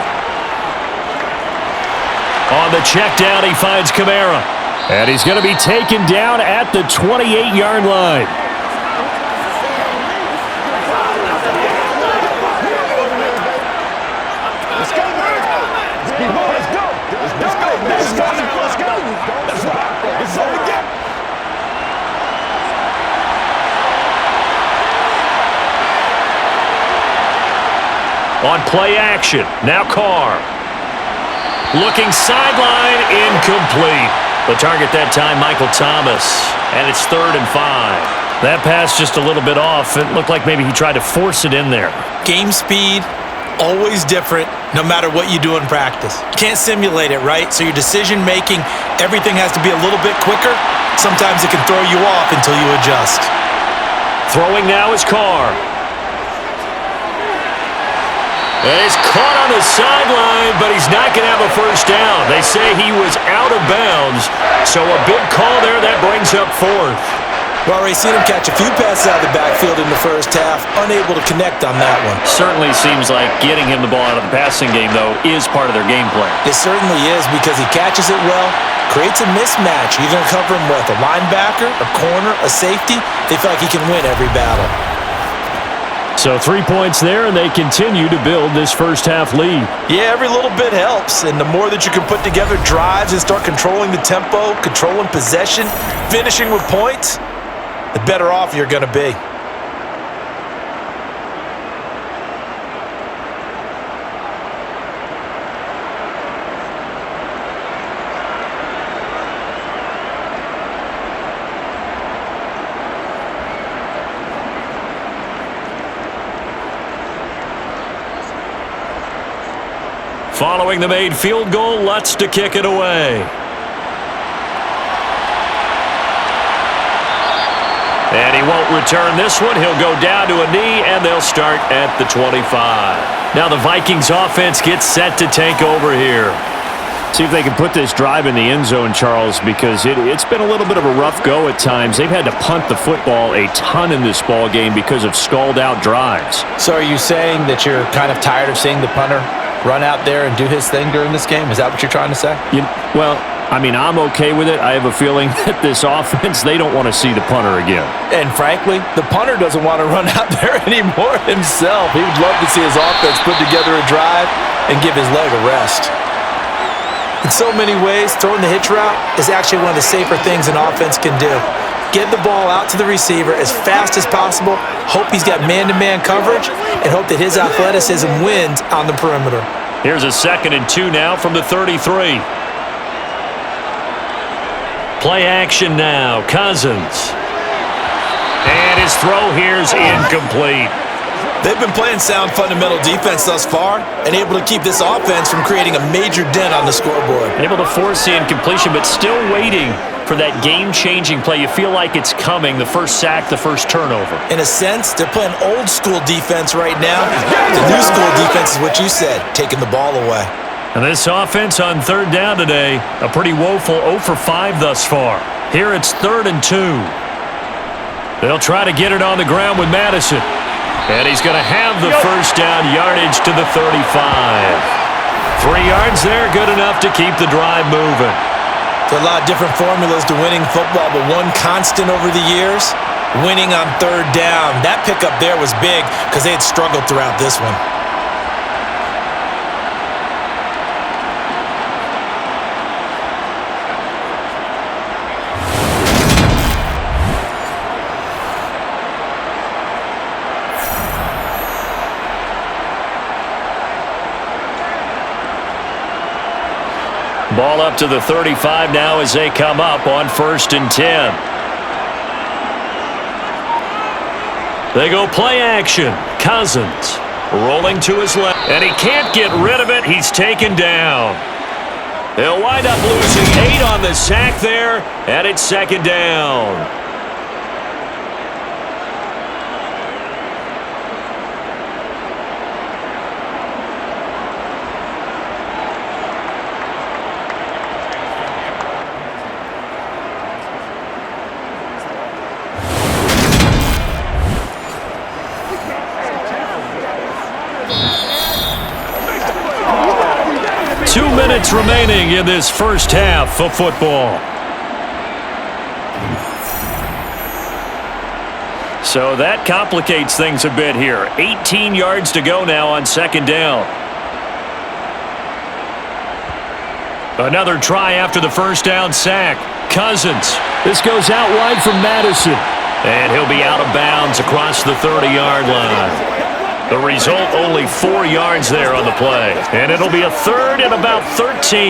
On the check down, he finds Kamara. And he's going to be taken down at the 28-yard line. on play action. Now Carr. Looking sideline, incomplete. The target that time, Michael Thomas. And it's 3rd and 5. That pass just a little bit off. It looked like maybe he tried to force it in there. Game speed, always different, no matter what you do in practice. Can't simulate it, right? So your decision-making, everything has to be a little bit quicker. Sometimes it can throw you off until you adjust. Throwing now is Carr. And he's caught on the sideline, but he's not going to have a first down. They say he was out of bounds, so a big call there that brings up 4th. We've already seen him catch a few passes out of the backfield in the first half, unable to connect on that one. Certainly seems like getting him the ball out of the passing game, though, is part of their game plan. It certainly is because he catches it well, creates a mismatch. You're going to cover him with a linebacker, a corner, a safety. They feel like he can win every battle. So 3 points there, and they continue to build this first half lead. Yeah, every little bit helps, and the more that you can put together drives and start controlling the tempo, controlling possession, finishing with points, the better off you're going to be. Following the made field goal, Lutz to kick it away. And he won't return this one. He'll go down to a knee, and they'll start at the 25. Now the Vikings offense gets set to take over here. See if they can put this drive in the end zone, Charles, because it's been a little bit of a rough go at times. They've had to punt the football a ton in this ball game because of stalled-out drives. So are you saying that you're kind of tired of seeing the punter run out there and do his thing during this game? Is that what you're trying to say? Well, I mean, I'm okay with it. I have a feeling that this offense, they don't want to see the punter again. And frankly, the punter doesn't want to run out there anymore himself. He would love to see his offense put together a drive and give his leg a rest. In so many ways, throwing the hitch route is actually one of the safer things an offense can do. Get the ball out to the receiver as fast as possible, hope he's got man-to-man coverage, and hope that his athleticism wins on the perimeter. Here's a 2nd and 2 now from the 33. Play action now, Cousins. And his throw here's incomplete. They've been playing sound fundamental defense thus far and able to keep this offense from creating a major dent on the scoreboard. Able to force the incompletion, but still waiting for that game-changing play. You feel like it's coming, the first sack, the first turnover. In a sense, they're playing old-school defense right now. The new-school defense is what you said, taking the ball away. And this offense on 3rd down today, a pretty woeful 0 for 5 thus far. Here it's 3rd and 2. They'll try to get it on the ground with Madison. And he's going to have the first down, yardage to the 35. 3 yards there, good enough to keep the drive moving. There are a lot of different formulas to winning football, but one constant over the years, winning on 3rd down. That pickup there was big because they had struggled throughout this one. Ball up to the 35 now as they come up on 1st and 10. They go play action. Cousins rolling to his left. And he can't get rid of it. He's taken down. They'll wind up losing 8 on the sack there. And it's 2nd down. Minutes remaining in this first half of football. So that complicates things a bit here. 18 yards to go now on 2nd down. Another try after the first down sack. Cousins. This goes out wide from Madison. And he'll be out of bounds across the 30-yard line. The result, only 4 yards there on the play. And it'll be a third and about 13.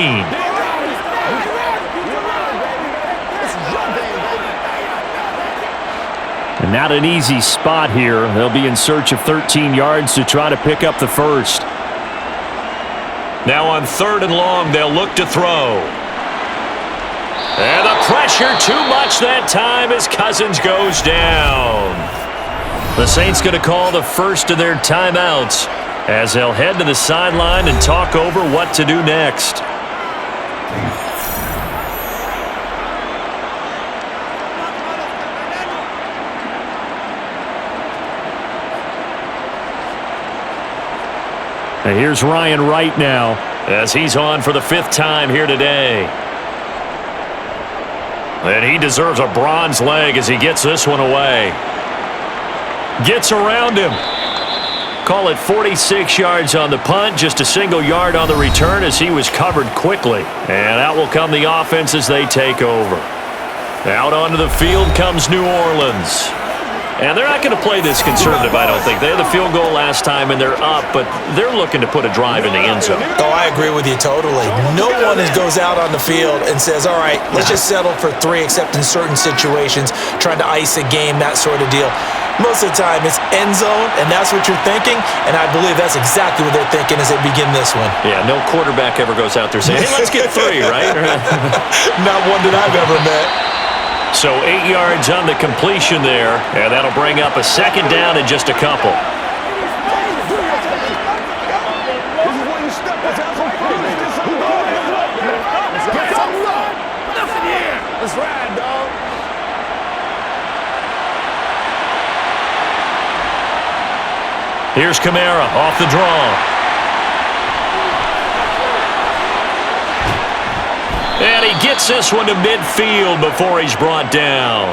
And not an easy spot here. They'll be in search of 13 yards to try to pick up the first. Now on 3rd and long, they'll look to throw. And the pressure too much that time as Cousins goes down. The Saints going to call the first of their timeouts as they'll head to the sideline and talk over what to do next. And here's Ryan Wright now as he's on for the 5th time here today. And he deserves a bronze leg as he gets this one away. Gets around him. Call it 46 yards on the punt, just a single yard on the return as he was covered quickly. And out will come the offense as they take over. Out onto the field comes New Orleans. And they're not going to play this conservative, I don't think. They had the field goal last time, and they're up, but they're looking to put a drive in the end zone. Oh, I agree with you totally. No one goes out on the field and says, all right, let's just settle for 3, except in certain situations, trying to ice a game, that sort of deal. Most of the time, it's end zone, and that's what you're thinking, and I believe that's exactly what they're thinking as they begin this one. Yeah, no quarterback ever goes out there saying, hey, let's get 3, right? Not one that I've ever met. So 8 yards on the completion there, and that'll bring up a 2nd down in just a couple. That's right, dog. Here's Kamara off the draw. And he gets this one to midfield before he's brought down.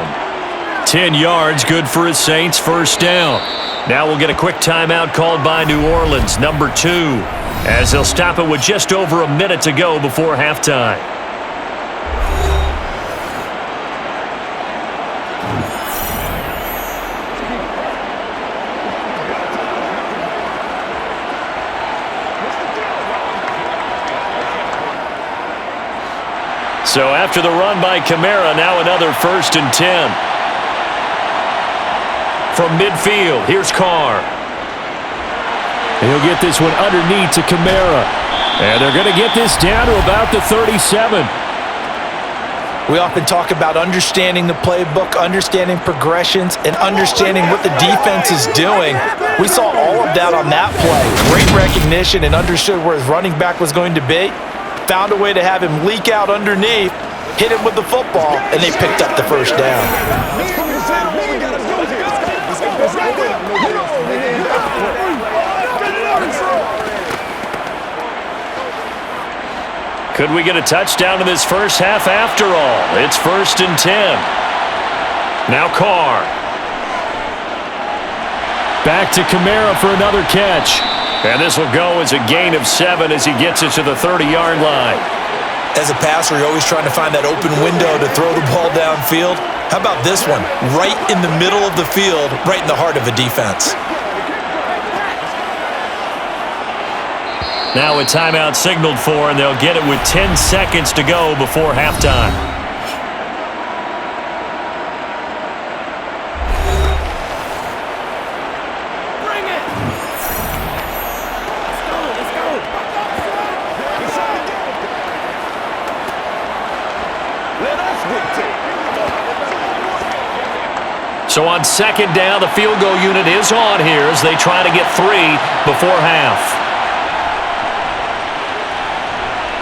10 yards, good for his Saints, 1st down. Now we'll get a quick timeout called by New Orleans, number 2, as they'll stop it with just over a minute to go before halftime. So after the run by Kamara, now another 1st and 10. From midfield, here's Carr. He'll get this one underneath to Kamara. And they're going to get this down to about the 37. We often talk about understanding the playbook, understanding progressions, and understanding what the defense is doing. We saw all of that on that play. Great recognition and understood where his running back was going to be. Found a way to have him leak out underneath, hit him with the football, and they picked up the 1st down. Could we get a touchdown in this first half after all? It's 1st and 10. Now Carr. Back to Kamara for another catch. And this will go as a gain of 7 as he gets it to the 30-yard line. As a passer, you're always trying to find that open window to throw the ball downfield. How about this one? Right in the middle of the field, right in the heart of a defense. Now a timeout signaled for, and they'll get it with 10 seconds to go before halftime. So on 2nd down, the field goal unit is on here as they try to get 3 before half.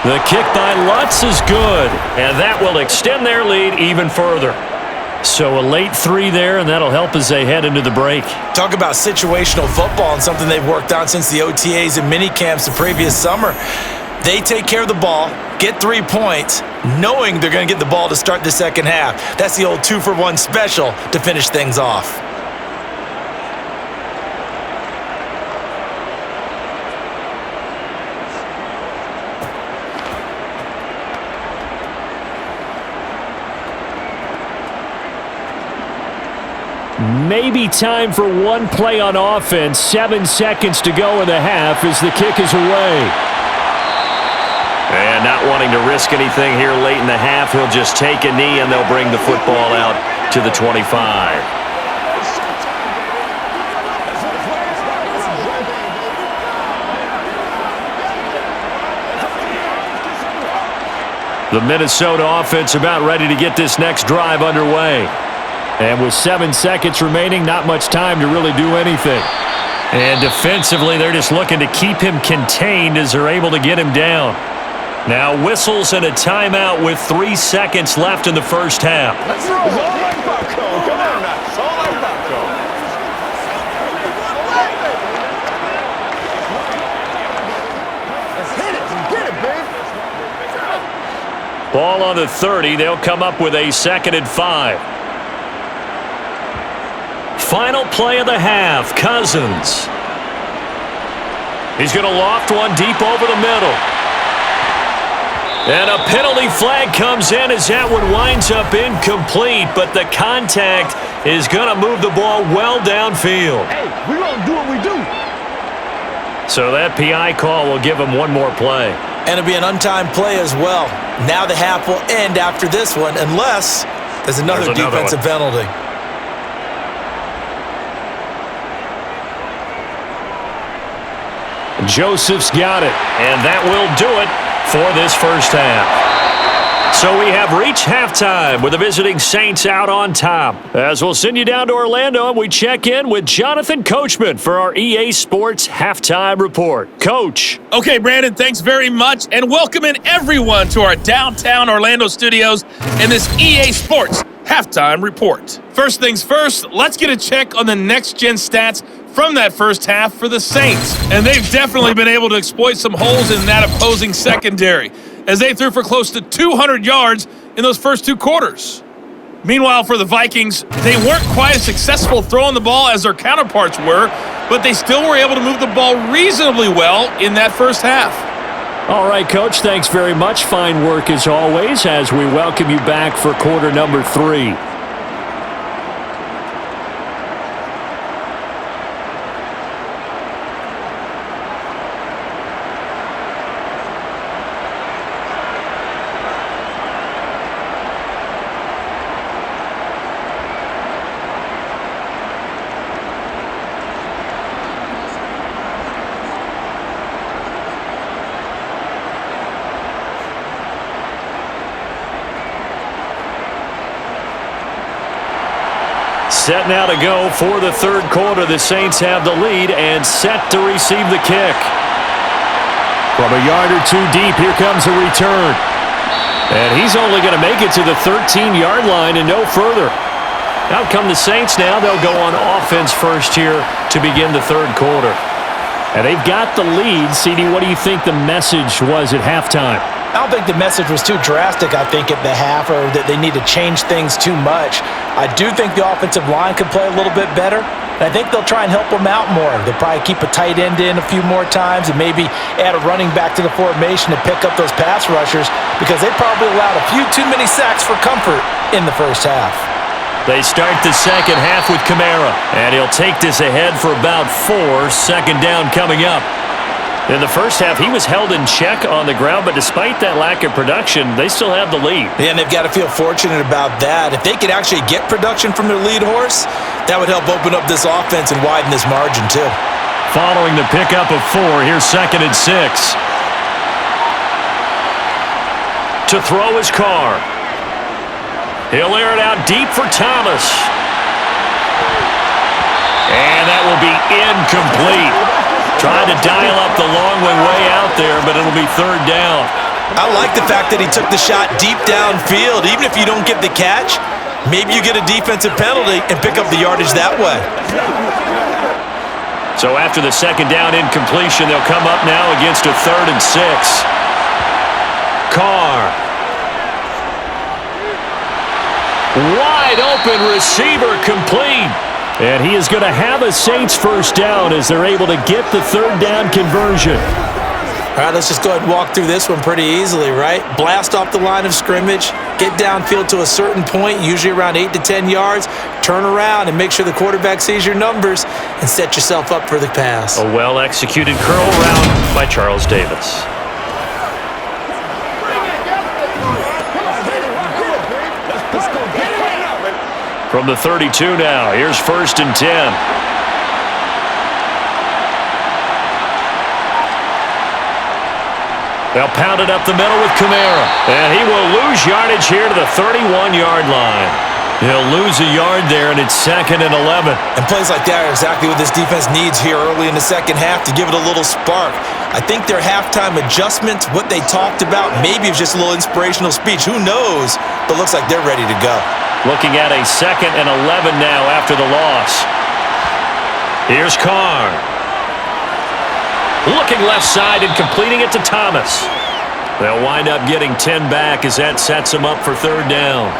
The kick by Lutz is good, and that will extend their lead even further. So a late 3 there, and that'll help as they head into the break. Talk about situational football and something they've worked on since the OTAs and mini camps the previous summer. They take care of the ball, get 3 points, knowing they're going to get the ball to start the second half. That's the old 2-for-1 special to finish things off. Maybe time for one play on offense. 7 seconds to go in the half as the kick is away. And not wanting to risk anything here late in the half, he'll just take a knee and they'll bring the football out to the 25. The Minnesota offense about ready to get this next drive underway. And with 7 seconds remaining, not much time to really do anything. And defensively, they're just looking to keep him contained as they're able to get him down. Now whistles and a timeout with 3 seconds left in the first half. Let's roll. It's all like popcorn. Come on now. It's all like popcorn. Let's hit it. Get it, baby. Ball on the 30. They'll come up with a 2nd and 5. Final play of the half, Cousins. He's going to loft one deep over the middle. And a penalty flag comes in as that one winds up incomplete, but the contact is going to move the ball well downfield. Hey, we're going to do what we do. So that PI call will give him one more play. And it'll be an untimed play as well. Now the half will end after this one unless there's another defensive penalty. Joseph's got it. And that will do it for this first half. So we have reached halftime with the visiting Saints out on top. As we'll send you down to Orlando and we check in with Jonathan Coachman for our EA Sports Halftime Report. Coach. Okay, Brandon, thanks very much. And welcome in everyone to our downtown Orlando studios in this EA Sports Halftime Report. First things first, let's get a check on the next-gen stats from that first half for the Saints. And they've definitely been able to exploit some holes in that opposing secondary, as they threw for close to 200 yards in those first 2 quarters. Meanwhile, for the Vikings, they weren't quite as successful throwing the ball as their counterparts were, but they still were able to move the ball reasonably well in that first half. All right, Coach, thanks very much. Fine work as always as we welcome you back for quarter number 3. Set now to go for the third quarter. The Saints have the lead and set to receive the kick. From a yard or 2 deep, here comes a return. And he's only going to make it to the 13-yard line and no further. Out come the Saints now. They'll go on offense first here to begin the third quarter. And they've got the lead. CD, what do you think the message was at halftime? I don't think the message was too drastic, I think, at the half, or that they need to change things too much. I do think the offensive line could play a little bit better, and I think they'll try and help them out more. They'll probably keep a tight end in a few more times and maybe add a running back to the formation to pick up those pass rushers, because they probably allowed a few too many sacks for comfort in the first half. They start the second half with Kamara, and he'll take this ahead for about 4. Second down coming up. In the first half, he was held in check on the ground, but despite that lack of production, they still have the lead. And they've got to feel fortunate about that. If they could actually get production from their lead horse, that would help open up this offense and widen this margin too. Following the pickup of 4, here's 2nd and 6. To throw his car. He'll air it out deep for Thomas. And that will be incomplete. Trying to dial up the long way out there, but it'll be 3rd down. I like the fact that he took the shot deep downfield. Even if you don't get the catch, maybe you get a defensive penalty and pick up the yardage that way. So after the 2nd down incompletion, they'll come up now against a 3rd and 6. Carr. Wide open receiver complete. And he is going to have a Saints first down as they're able to get the 3rd down conversion. All right, let's just go ahead and walk through this one pretty easily, right? Blast off the line of scrimmage, get downfield to a certain point, usually around 8 to 10 yards, turn around and make sure the quarterback sees your numbers and set yourself up for the pass. A well-executed curl route by Charles Davis. From the 32 now, here's 1st and 10. They'll pound it up the middle with Kamara. And he will lose yardage here to the 31-yard line. He'll lose a yard there, and it's 2nd and 11. And plays like that are exactly what this defense needs here early in the second half to give it a little spark. I think their halftime adjustments, what they talked about, maybe it was just a little inspirational speech. Who knows? But looks like they're ready to go. Looking at a 2nd and 11 now after the loss. Here's Carr. Looking left side and completing it to Thomas. They'll wind up getting 10 back as that sets them up for 3rd down.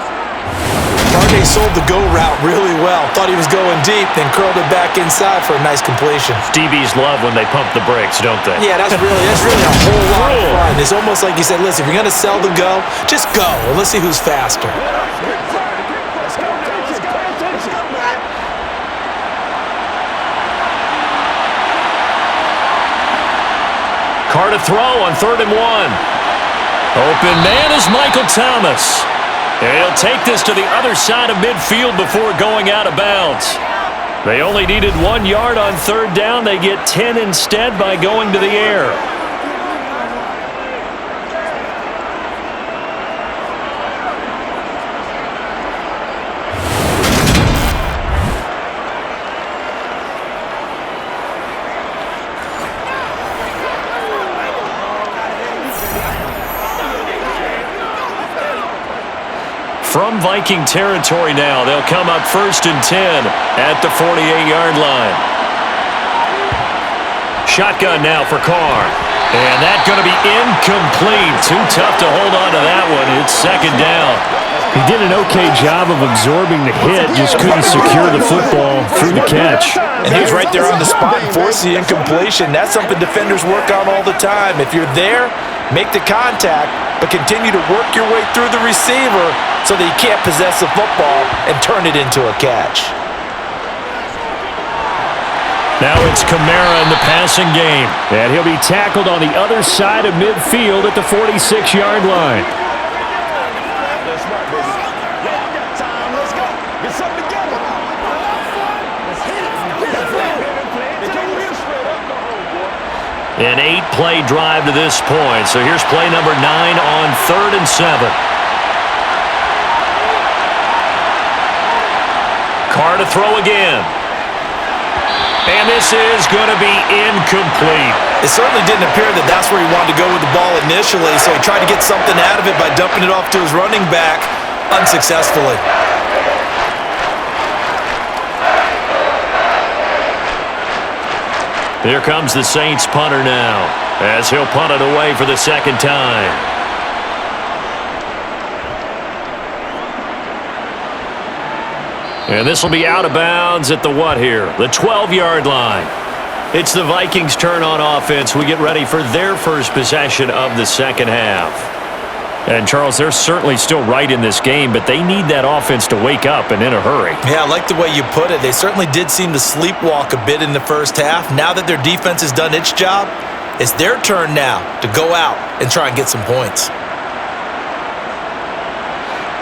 Carney sold the go route really well. Thought he was going deep, then curled it back inside for a nice completion. DBs love when they pump the brakes, don't they? Yeah, that's really a whole lot of fun. It's almost like you said, listen, if you're going to sell the go, just go. And let's see who's faster. Carr to throw on 3rd and 1. Open man is Michael Thomas. And he'll take this to the other side of midfield before going out of bounds. They only needed 1 yard on 3rd down. They get 10 instead by going to the air. From Viking territory now, they'll come up 1st and 10 at the 48-yard line. Shotgun now for Carr. And that's going to be incomplete. Too tough to hold on to that one. It's 2nd down. He did an okay job of absorbing the hit, just couldn't secure the football through the catch. And he was right there on the spot and forced the incompletion. That's something defenders work on all the time. If you're there, make the contact, but continue to work your way through the receiver so that you can't possess the football and turn it into a catch. Now it's Kamara in the passing game. And he'll be tackled on the other side of midfield at the 46-yard line. An 8-play drive to this point. So here's play number 9 on 3rd and 7. Carr to throw again. And this is going to be incomplete. It certainly didn't appear that that's where he wanted to go with the ball initially, so he tried to get something out of it by dumping it off to his running back unsuccessfully. Here comes the Saints punter now, as he'll punt it away for the 2nd time. And this will be out of bounds at the what here? The 12-yard line. It's the Vikings' turn on offense. We get ready for their first possession of the second half. And, Charles, they're certainly still right in this game, but they need that offense to wake up and in a hurry. Yeah, I like the way you put it. They certainly did seem to sleepwalk a bit in the first half. Now that their defense has done its job, it's their turn now to go out and try and get some points.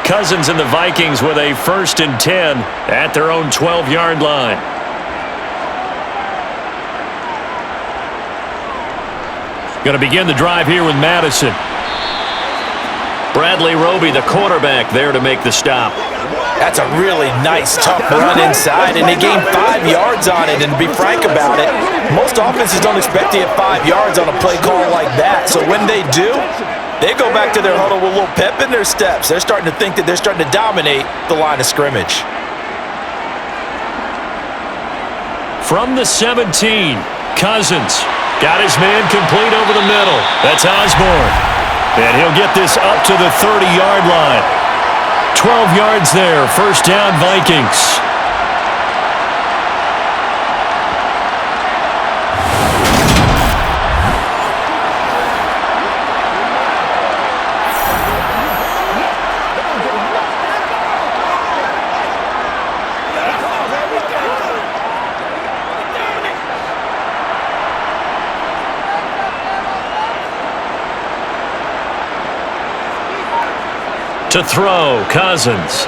Cousins and the Vikings with a 1st and 10 at their own 12-yard line. Going to begin the drive here with Madison. Bradley Roby, the quarterback, there to make the stop. That's a really nice, tough run inside, and they gained 5 yards on it. And to be frank about it, most offenses don't expect to get 5 yards on a play call like that. So when they do, they go back to their huddle with a little pep in their steps. They're starting to think that they're starting to dominate the line of scrimmage. From the 17, Cousins got his man complete over the middle. That's Osborne. And he'll get this up to the 30-yard line. 12 yards there, 1st down Vikings. To throw, Cousins.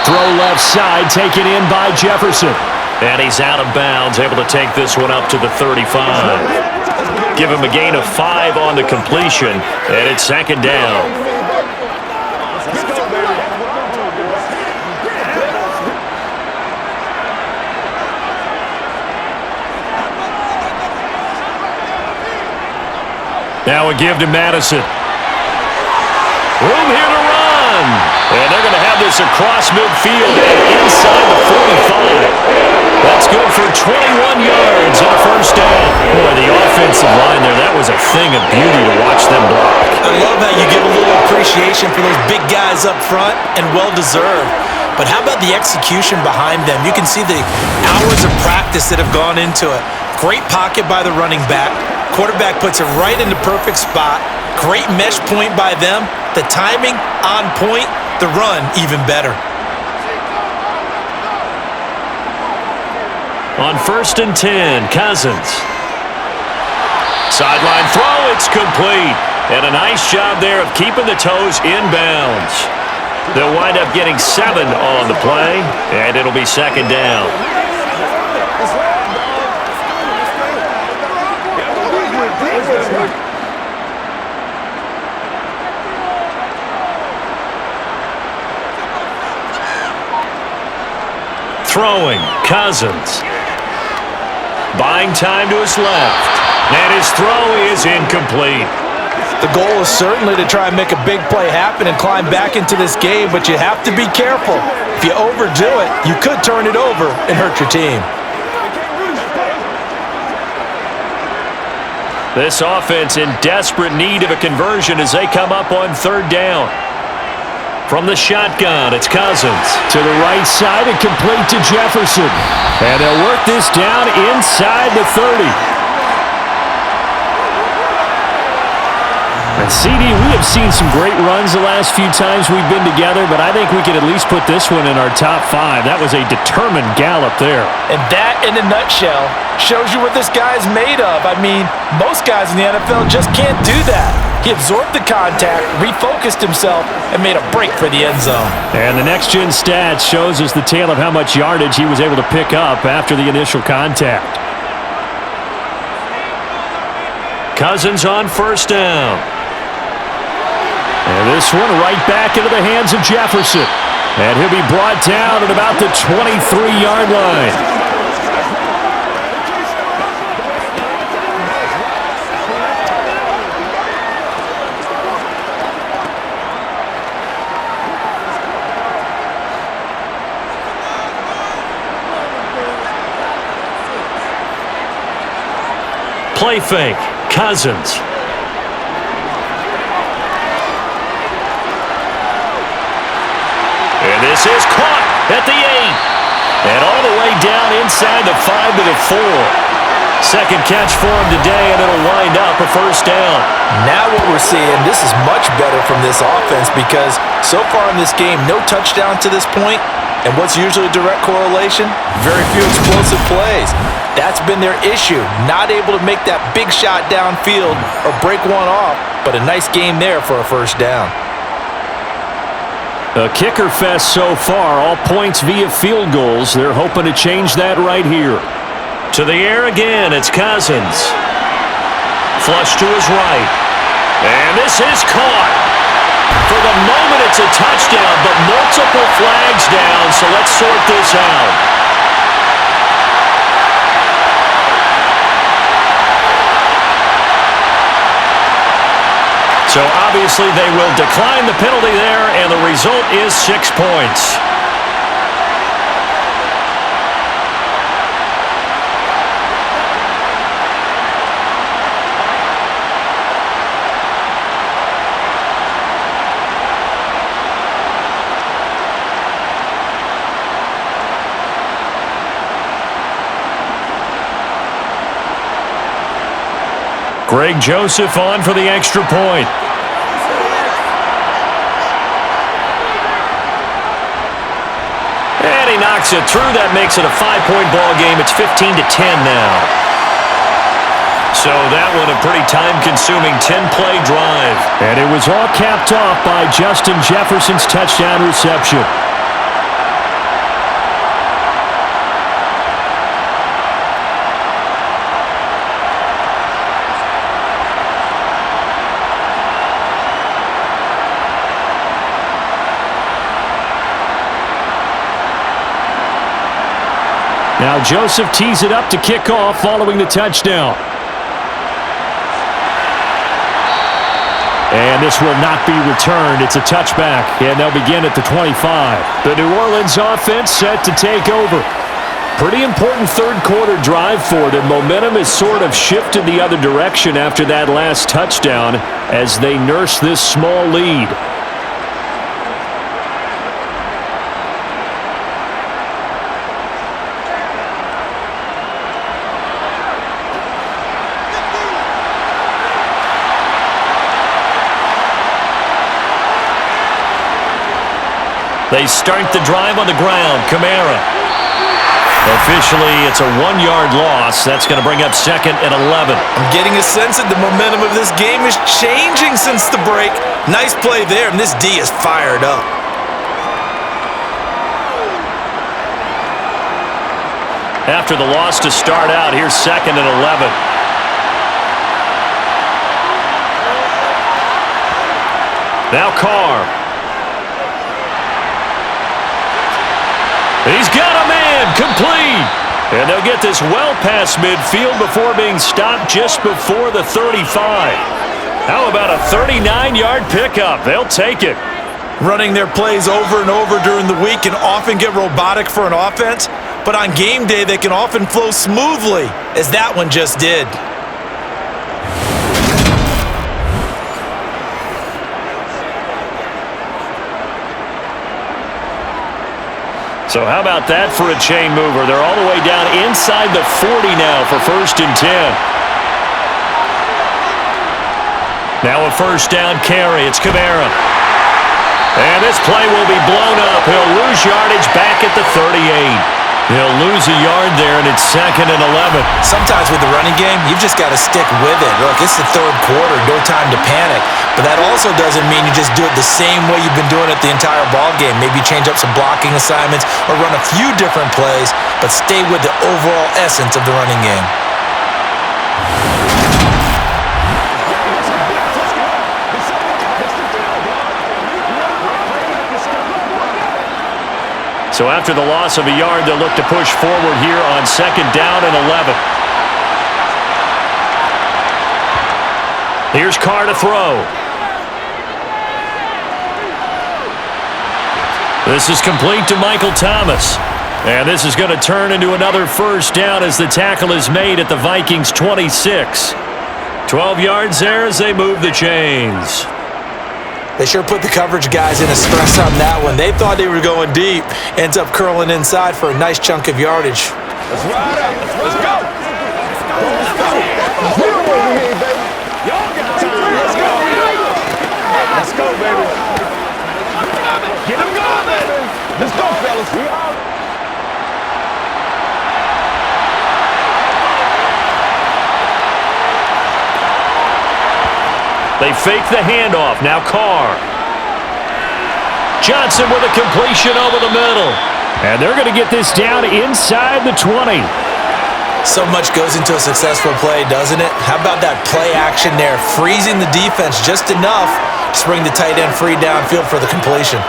Throw left side, taken in by Jefferson. And he's out of bounds, able to take this one up to the 35. Give him a gain of 5 on the completion, and it's second down. Now a give to Madison. Room here to run. And they're going to have this across midfield and inside the 45. That's good for 21 yards and a first down. Boy, the offensive line there, that was a thing of beauty to watch them block. I love how you give a little appreciation for those big guys up front, and well-deserved. But how about the execution behind them? You can see the hours of practice that have gone into it. Great pocket by the running back. Quarterback puts it right in the perfect spot. Great mesh point by them. The timing on point. The run even better. On 1st and 10, Cousins. Sideline throw, it's complete. And a nice job there of keeping the toes inbounds. They'll wind up getting 7 on the play, and it'll be second down. Throwing, Cousins. Buying time to his left. And his throw is incomplete. The goal is certainly to try and make a big play happen and climb back into this game, but you have to be careful. If you overdo it, you could turn it over and hurt your team. This offense in desperate need of a conversion as they come up on 3rd down. From the shotgun, it's Cousins. To the right side and complete to Jefferson. And they'll work this down inside the 30. And CD, we have seen some great runs the last few times we've been together, but I think we could at least put this one in our top 5. That was a determined gallop there. And that, in a nutshell, shows you what this guy's made of. I mean, most guys in the NFL just can't do that. He absorbed the contact, refocused himself, and made a break for the end zone. And the next-gen stats shows us the tale of how much yardage he was able to pick up after the initial contact. Cousins on 1st down. And this one right back into the hands of Jefferson. And he'll be brought down at about the 23-yard line. Play fake, Cousins. And this is caught at the 8. And all the way down inside the 5 to the 4. Second catch for him today, and it'll wind up a first down. Now what we're seeing, this is much better from this offense because so far in this game, no touchdown to this point. And what's usually a direct correlation? Very few explosive plays. That's been their issue. Not able to make that big shot downfield or break one off, but a nice game there for a first down. A kicker fest so far, all points via field goals. They're hoping to change that right here. To the air again, it's Cousins. Flush to his right. And this is caught. For the moment, it's a touchdown, but multiple flags down, so let's sort this out. So obviously they will decline the penalty there, and the result is 6 points. Greg Joseph on for the extra point. And he knocks it through. That makes it a 5-point ball game. It's 15-10 now. So that one a pretty time-consuming 10-play drive. And it was all capped off by Justin Jefferson's touchdown reception. Now Joseph tees it up to kick off following the touchdown. And this will not be returned. It's a touchback, and they'll begin at the 25. The New Orleans offense set to take over. Pretty important third-quarter drive for them. Momentum has sort of shifted the other direction after that last touchdown as they nurse this small lead. They start the drive on the ground. Kamara. Officially, it's a 1-yard loss. That's going to bring up second and 11. I'm getting a sense that the momentum of this game is changing since the break. Nice play there, and this D is fired up. After the loss to start out, here's second and 11. Now Carr. He's got a man, complete. And they'll get this well past midfield before being stopped just before the 35. How about a 39-yard pickup? They'll take it. Running their plays over and over during the week can often get robotic for an offense, but on game day they can often flow smoothly, as that one just did. So how about that for a chain mover? They're all the way down inside the 40 now for first and 10. Now a first down carry. It's Kamara. And this play will be blown up. He'll lose yardage back at the 38. He'll lose a yard there, and it's second and 11. Sometimes with the running game, you've just got to stick with it. Look, it's the third quarter, no time to panic. But that also doesn't mean you just do it the same way you've been doing it the entire ball game. Maybe change up some blocking assignments or run a few different plays, but stay with the overall essence of the running game. So after the loss of a yard, they'll look to push forward here on second down and 11. Here's Carr to throw. This is complete to Michael Thomas. And this is going to turn into another first down as the tackle is made at the Vikings 26. 12 yards there as they move the chains. They sure put the coverage guys in a stress on that one. They thought they were going deep. Ends up curling inside for a nice chunk of yardage. Let's ride out. Let's go. Let's go. Let's go. Let's go, baby. Get him going, baby. Let's go, fellas. We out. They fake the handoff. Now Carr. Johnson with a completion over the middle. And they're going to get this down inside the 20. So much goes into a successful play, doesn't it? How about that play action there? Freezing the defense just enough to bring the tight end free downfield for the completion.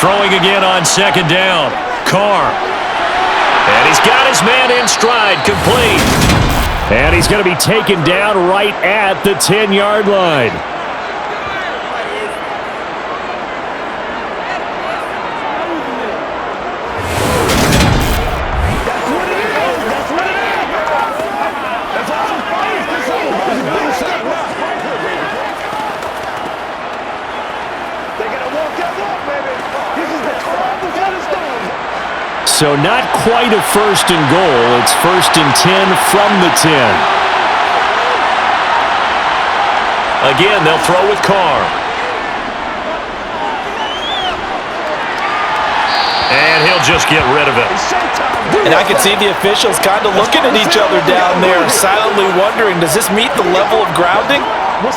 Throwing again on second down. Carr. And he's got his man in stride, complete. And he's going to be taken down right at the 10-yard line. So not quite a first and goal. It's first and 10 from the 10. Again, they'll throw with Carr. And he'll just get rid of it. And I can see the officials kind of looking at each other down there, silently wondering, does this meet the level of grounding?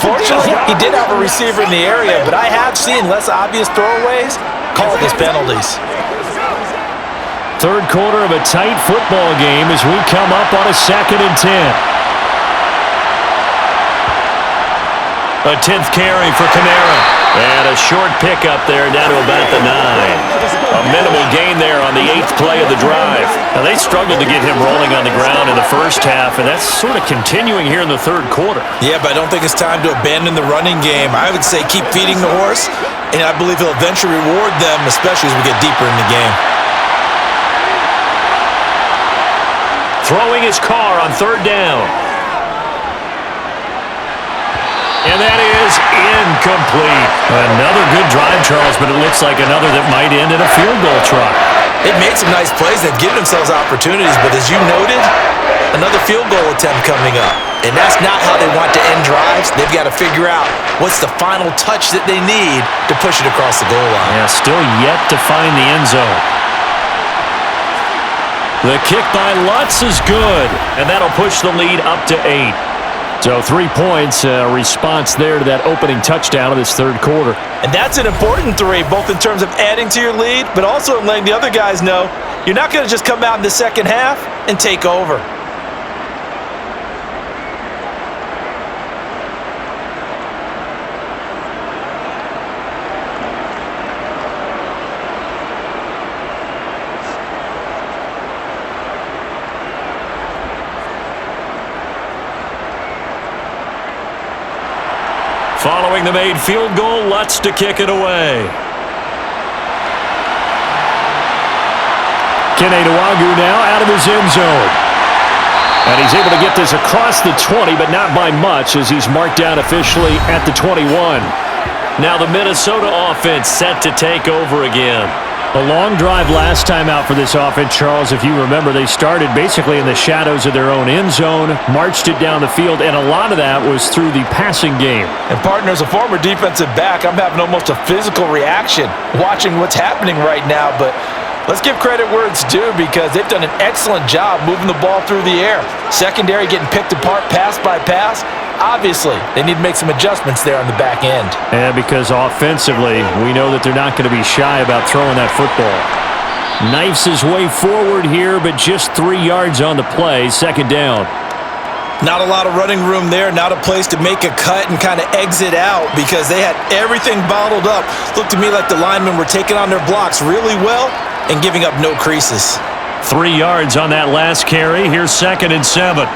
Fortunately, he did have a receiver in the area, but I have seen less obvious throwaways called as penalties. Third quarter of a tight football game as we come up on a 2nd and 10. A 10th carry for Kamara. And a short pickup there down to about the 9. A minimal gain there on the 8th play of the drive. Now, they struggled to get him rolling on the ground in the first half, and that's sort of continuing here in the third quarter. Yeah, but I don't think it's time to abandon the running game. I would say keep feeding the horse, and I believe he'll eventually reward them, especially as we get deeper in the game. Throwing his car on 3rd down. And that is incomplete. Another good drive, Charles, but it looks like another that might end in a field goal try. They've made some nice plays. They've given themselves opportunities, but as you noted, another field goal attempt coming up. And that's not how they want to end drives. They've got to figure out what's the final touch that they need to push it across the goal line. Yeah, still yet to find the end zone. The kick by Lutz is good, and that'll push the lead up to 8. So 3 points, a response there to that opening touchdown of this third quarter. And that's an important 3, both in terms of adding to your lead, but also in letting the other guys know you're not going to just come out in the second half and take over. Following the made field goal, Lutz to kick it away. Kene Nwagu now out of his end zone. And he's able to get this across the 20, but not by much as he's marked down officially at the 21. Now the Minnesota offense set to take over again. A long drive last time out for this offense, Charles. If you remember, they started basically in the shadows of their own end zone, marched it down the field, and a lot of that was through the passing game. And partner, as a former defensive back, I'm having almost a physical reaction watching what's happening right now, but let's give credit where it's due because they've done an excellent job moving the ball through the air. Secondary getting picked apart pass by pass. Obviously, they need to make some adjustments there on the back end. And because offensively, we know that they're not going to be shy about throwing that football. Knifes his way forward here, but just 3 yards on the play, 2nd down. Not a lot of running room there, not a place to make a cut and kind of exit out because they had everything bottled up. Looked to me like the linemen were taking on their blocks really well and giving up no creases. 3 yards on that last carry. Here's 2nd and 7.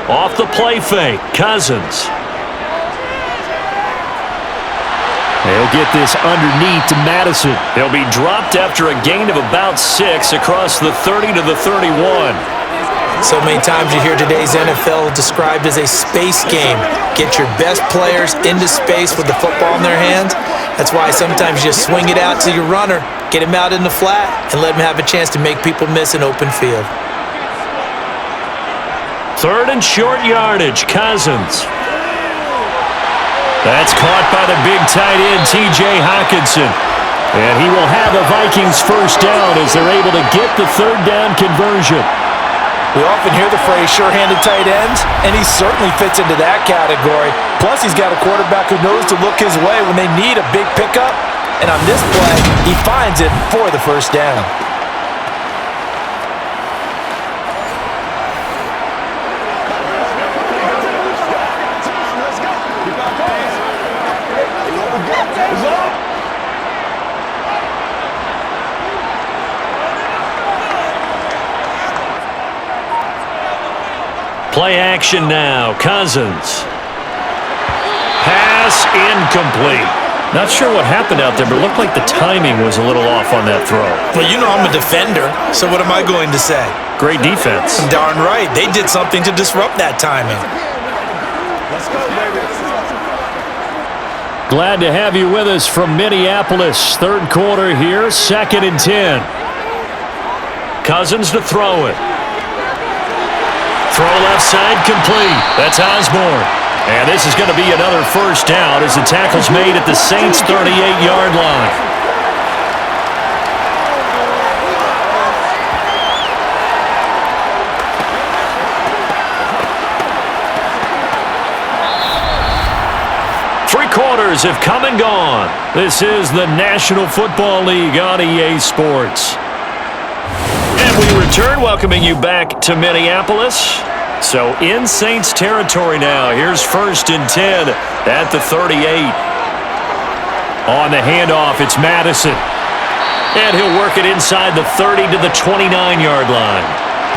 Off the play fake, Cousins. They'll get this underneath to Madison. They'll be dropped after a gain of about 6 across the 30 to the 31. So many times you hear today's NFL described as a space game. Get your best players into space with the football in their hands. That's why sometimes you just swing it out to your runner, get him out in the flat, and let him have a chance to make people miss an open field. 3rd and short yardage, Cousins. That's caught by the big tight end, T.J. Hockenson. And he will have a Vikings first down as they're able to get the 3rd down conversion. We often hear the phrase sure-handed tight ends, and he certainly fits into that category. Plus, he's got a quarterback who knows to look his way when they need a big pickup. And on this play, he finds it for the first down. Play action now. Cousins. Pass incomplete. Not sure what happened out there, but it looked like the timing was a little off on that throw. Well, you know I'm a defender, so what am I going to say? Great defense. Darn right. They did something to disrupt that timing. Let's go, baby. Glad to have you with us from Minneapolis. Third quarter here, 2nd and 10. Cousins to throw it. Throw left side complete. That's Osborne. And this is going to be another first down as the tackle's made at the Saints' 38-yard line. quarters have come and gone. This is the National Football League on EA Sports. And we return, welcoming you back to Minneapolis. So in Saints territory now. Here's 1st and 10 at the 38. On the handoff, it's Madison. And he'll work it inside the 30 to the 29-yard line.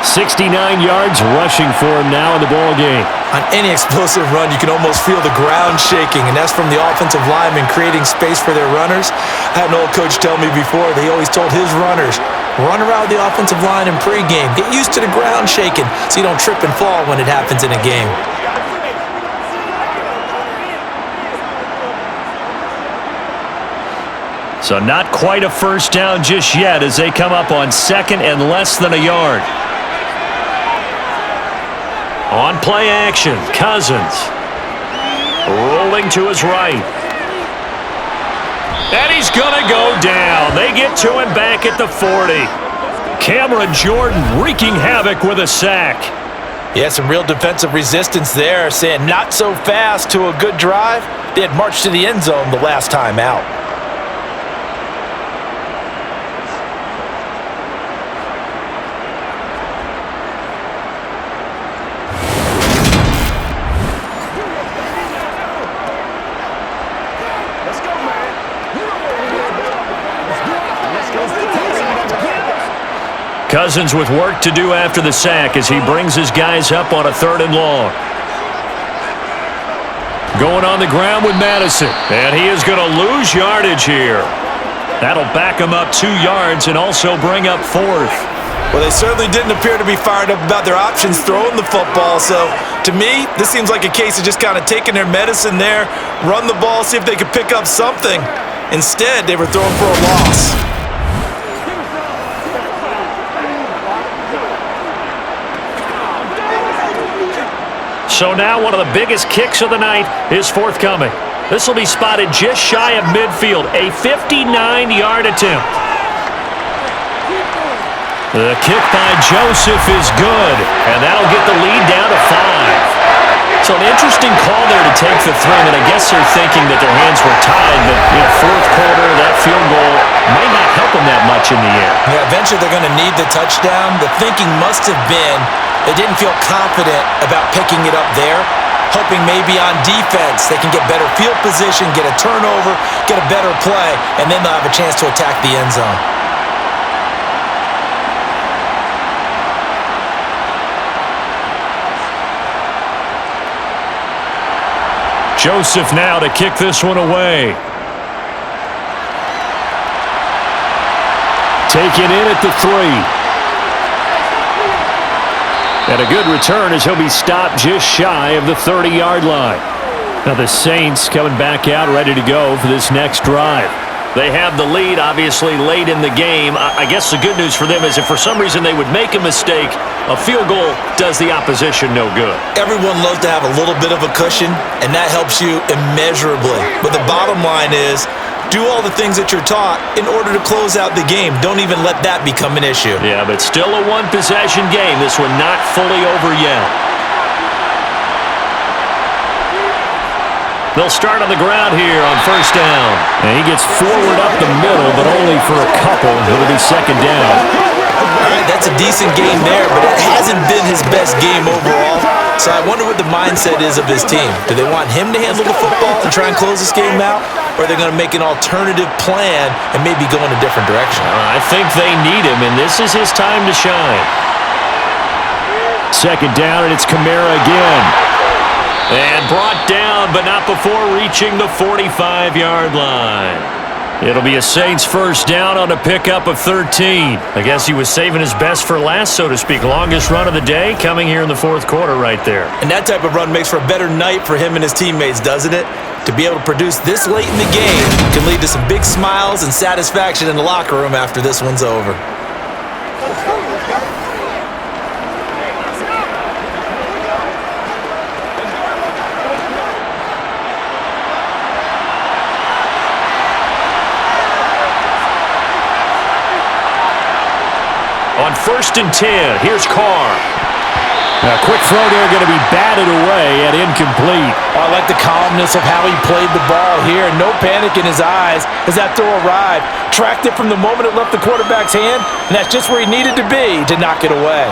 69 yards rushing for him now in the ball game. On any explosive run, you can almost feel the ground shaking, and that's from the offensive linemen creating space for their runners. I had an old coach tell me before, they always told his runners, run around the offensive line in pregame. Get used to the ground shaking so you don't trip and fall when it happens in a game. So not quite a first down just yet as they come up on 2nd and less than a yard. On play action, Cousins. Rolling to his right. And he's going to go down. They get to him back at the 40. Cameron Jordan wreaking havoc with a sack. Yeah, some real defensive resistance there, saying not so fast to a good drive. They had marched to the end zone the last time out. Cousins with work to do after the sack as he brings his guys up on a 3rd and long. Going on the ground with Madison, and he is going to lose yardage here. That'll back him up 2 yards and also bring up 4th. Well, they certainly didn't appear to be fired up about their options throwing the football. So, to me, this seems like a case of just kind of taking their medicine there, run the ball, see if they could pick up something. Instead, they were throwing for a loss. So now one of the biggest kicks of the night is forthcoming. This will be spotted just shy of midfield, a 59-yard attempt. The kick by Joseph is good, and that'll get the lead down to 5. So an interesting call there to take the throw, and I guess they're thinking that their hands were tied, but in the 4th quarter, that field goal might not help them that much in the end. Yeah, eventually they're going to need the touchdown. The thinking must have been they didn't feel confident about picking it up there, hoping maybe on defense they can get better field position, get a turnover, get a better play, and then they'll have a chance to attack the end zone. Joseph now to kick this one away. Taken in at the 3. And a good return as he'll be stopped just shy of the 30-yard line. Now the Saints coming back out ready to go for this next drive. They have the lead, obviously, late in the game. I guess the good news for them is if for some reason they would make a mistake, a field goal does the opposition no good. Everyone loves to have a little bit of a cushion, and that helps you immeasurably. But the bottom line is, do all the things that you're taught in order to close out the game. Don't even let that become an issue. Yeah, but still a one-possession game. This one not fully over yet. They'll start on the ground here on 1st down. And he gets forward up the middle, but only for a couple. It'll be 2nd down. All right, that's a decent game there, but it hasn't been his best game overall. So I wonder what the mindset is of his team. Do they want him to handle the football and try and close this game out? Or are they going to make an alternative plan and maybe go in a different direction? I think they need him, and this is his time to shine. 2nd down, and it's Kamara again. And brought down, but not before reaching the 45-yard line. It'll be a Saints 1st down on a pickup of 13. I guess he was saving his best for last, so to speak. Longest run of the day coming here in the 4th quarter right there. And that type of run makes for a better night for him and his teammates, doesn't it? To be able to produce this late in the game can lead to some big smiles and satisfaction in the locker room after this one's over. On 1st and 10, here's Carr. A quick throw there going to be batted away and incomplete. I like the calmness of how he played the ball here. No panic in his eyes as that throw arrived. Tracked it from the moment it left the quarterback's hand, and that's just where he needed to be to knock it away.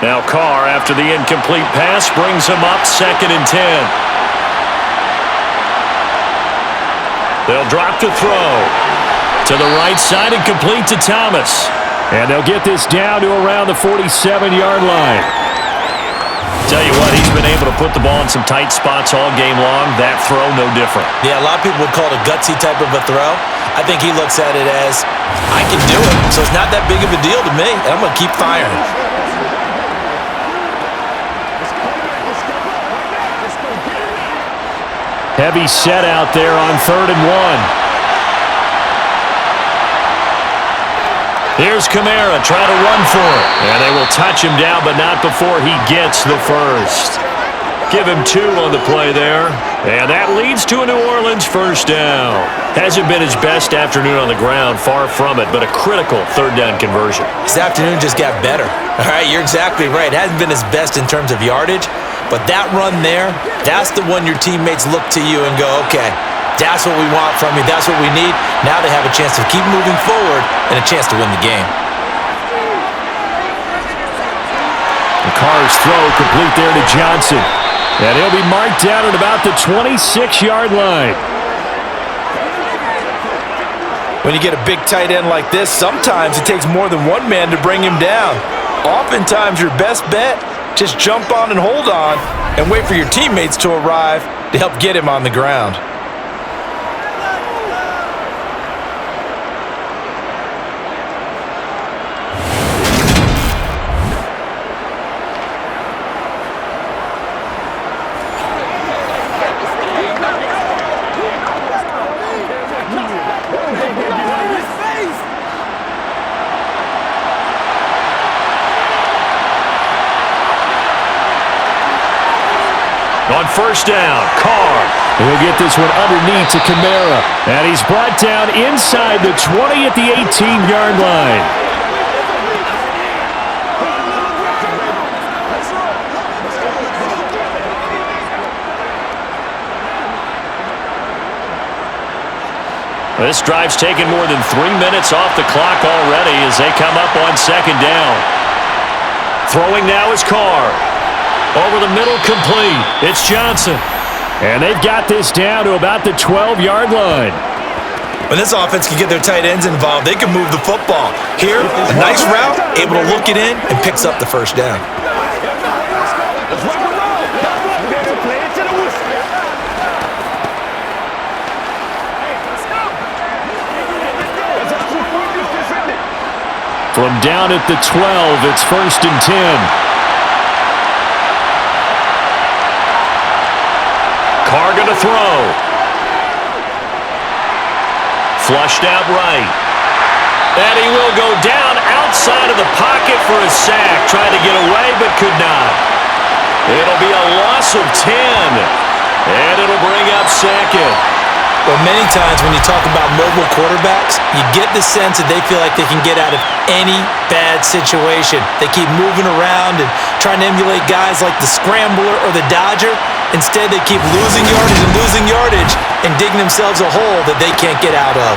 Now Carr, after the incomplete pass, brings him up 2nd and 10. They'll drop to throw. To the right side and complete to Thomas. And they'll get this down to around the 47-yard line. Tell you what, he's been able to put the ball in some tight spots all game long. That throw, no different. Yeah, a lot of people would call it a gutsy type of a throw. I think he looks at it as, I can do it, so it's not that big of a deal to me, and I'm going to keep firing. Heavy set out there on 3rd and 1. Here's Kamara trying to run for it. And they will touch him down, but not before he gets the first. Give him 2 on the play there. And that leads to a New Orleans first down. Hasn't been his best afternoon on the ground, far from it, but a critical 3rd down conversion. This afternoon just got better. All right, you're exactly right. It hasn't been his best in terms of yardage, but that run there, that's the one your teammates look to you and go, okay, that's what we want from you. That's what we need. Now they have a chance to keep moving forward and a chance to win the game. The Carr's throw complete there to Johnson. And he'll be marked down at about the 26-yard line. When you get a big tight end like this, sometimes it takes more than one man to bring him down. Oftentimes your best bet, just jump on and hold on and wait for your teammates to arrive to help get him on the ground. On first down, Carr. He'll get this one underneath to Kamara. And he's brought down inside the 20 at the 18-yard line. This drive's taken more than 3 minutes off the clock already as they come up on 2nd down. Throwing now is Carr. Over the middle, complete. It's Johnson. And they've got this down to about the 12-yard line. When this offense can get their tight ends involved, they can move the football. Here, a nice route, able to look it in, and picks up the first down. From down at the 12, it's 1st and 10. Carr going to throw. Flushed out right. And he will go down outside of the pocket for a sack. Tried to get away, but could not. It'll be a loss of 10. And it'll bring up 2nd. Well, many times when you talk about mobile quarterbacks, you get the sense that they feel like they can get out of any bad situation. They keep moving around and trying to emulate guys like the Scrambler or the Dodger. Instead, they keep losing yardage and digging themselves a hole that they can't get out of.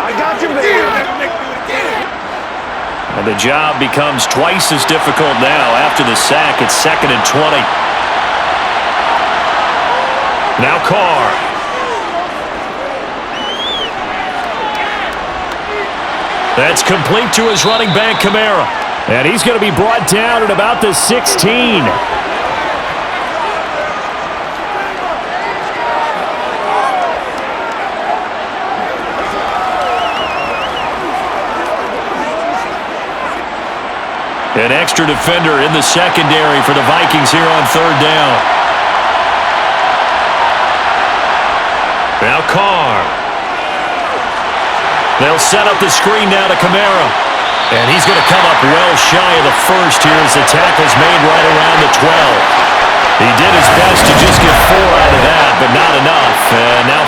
I got you there. And the job becomes twice as difficult now after the sack. It's 2nd and 20. Now Carr. That's complete to his running back, Kamara. And he's going to be brought down at about the 16. An extra defender in the secondary for the Vikings here on 3rd down. Now Carr. They'll set up the screen now to Kamara. And he's going to come up well shy of the first here as the tackle's made right around the 12. He did his best to just get 4 out of that, but not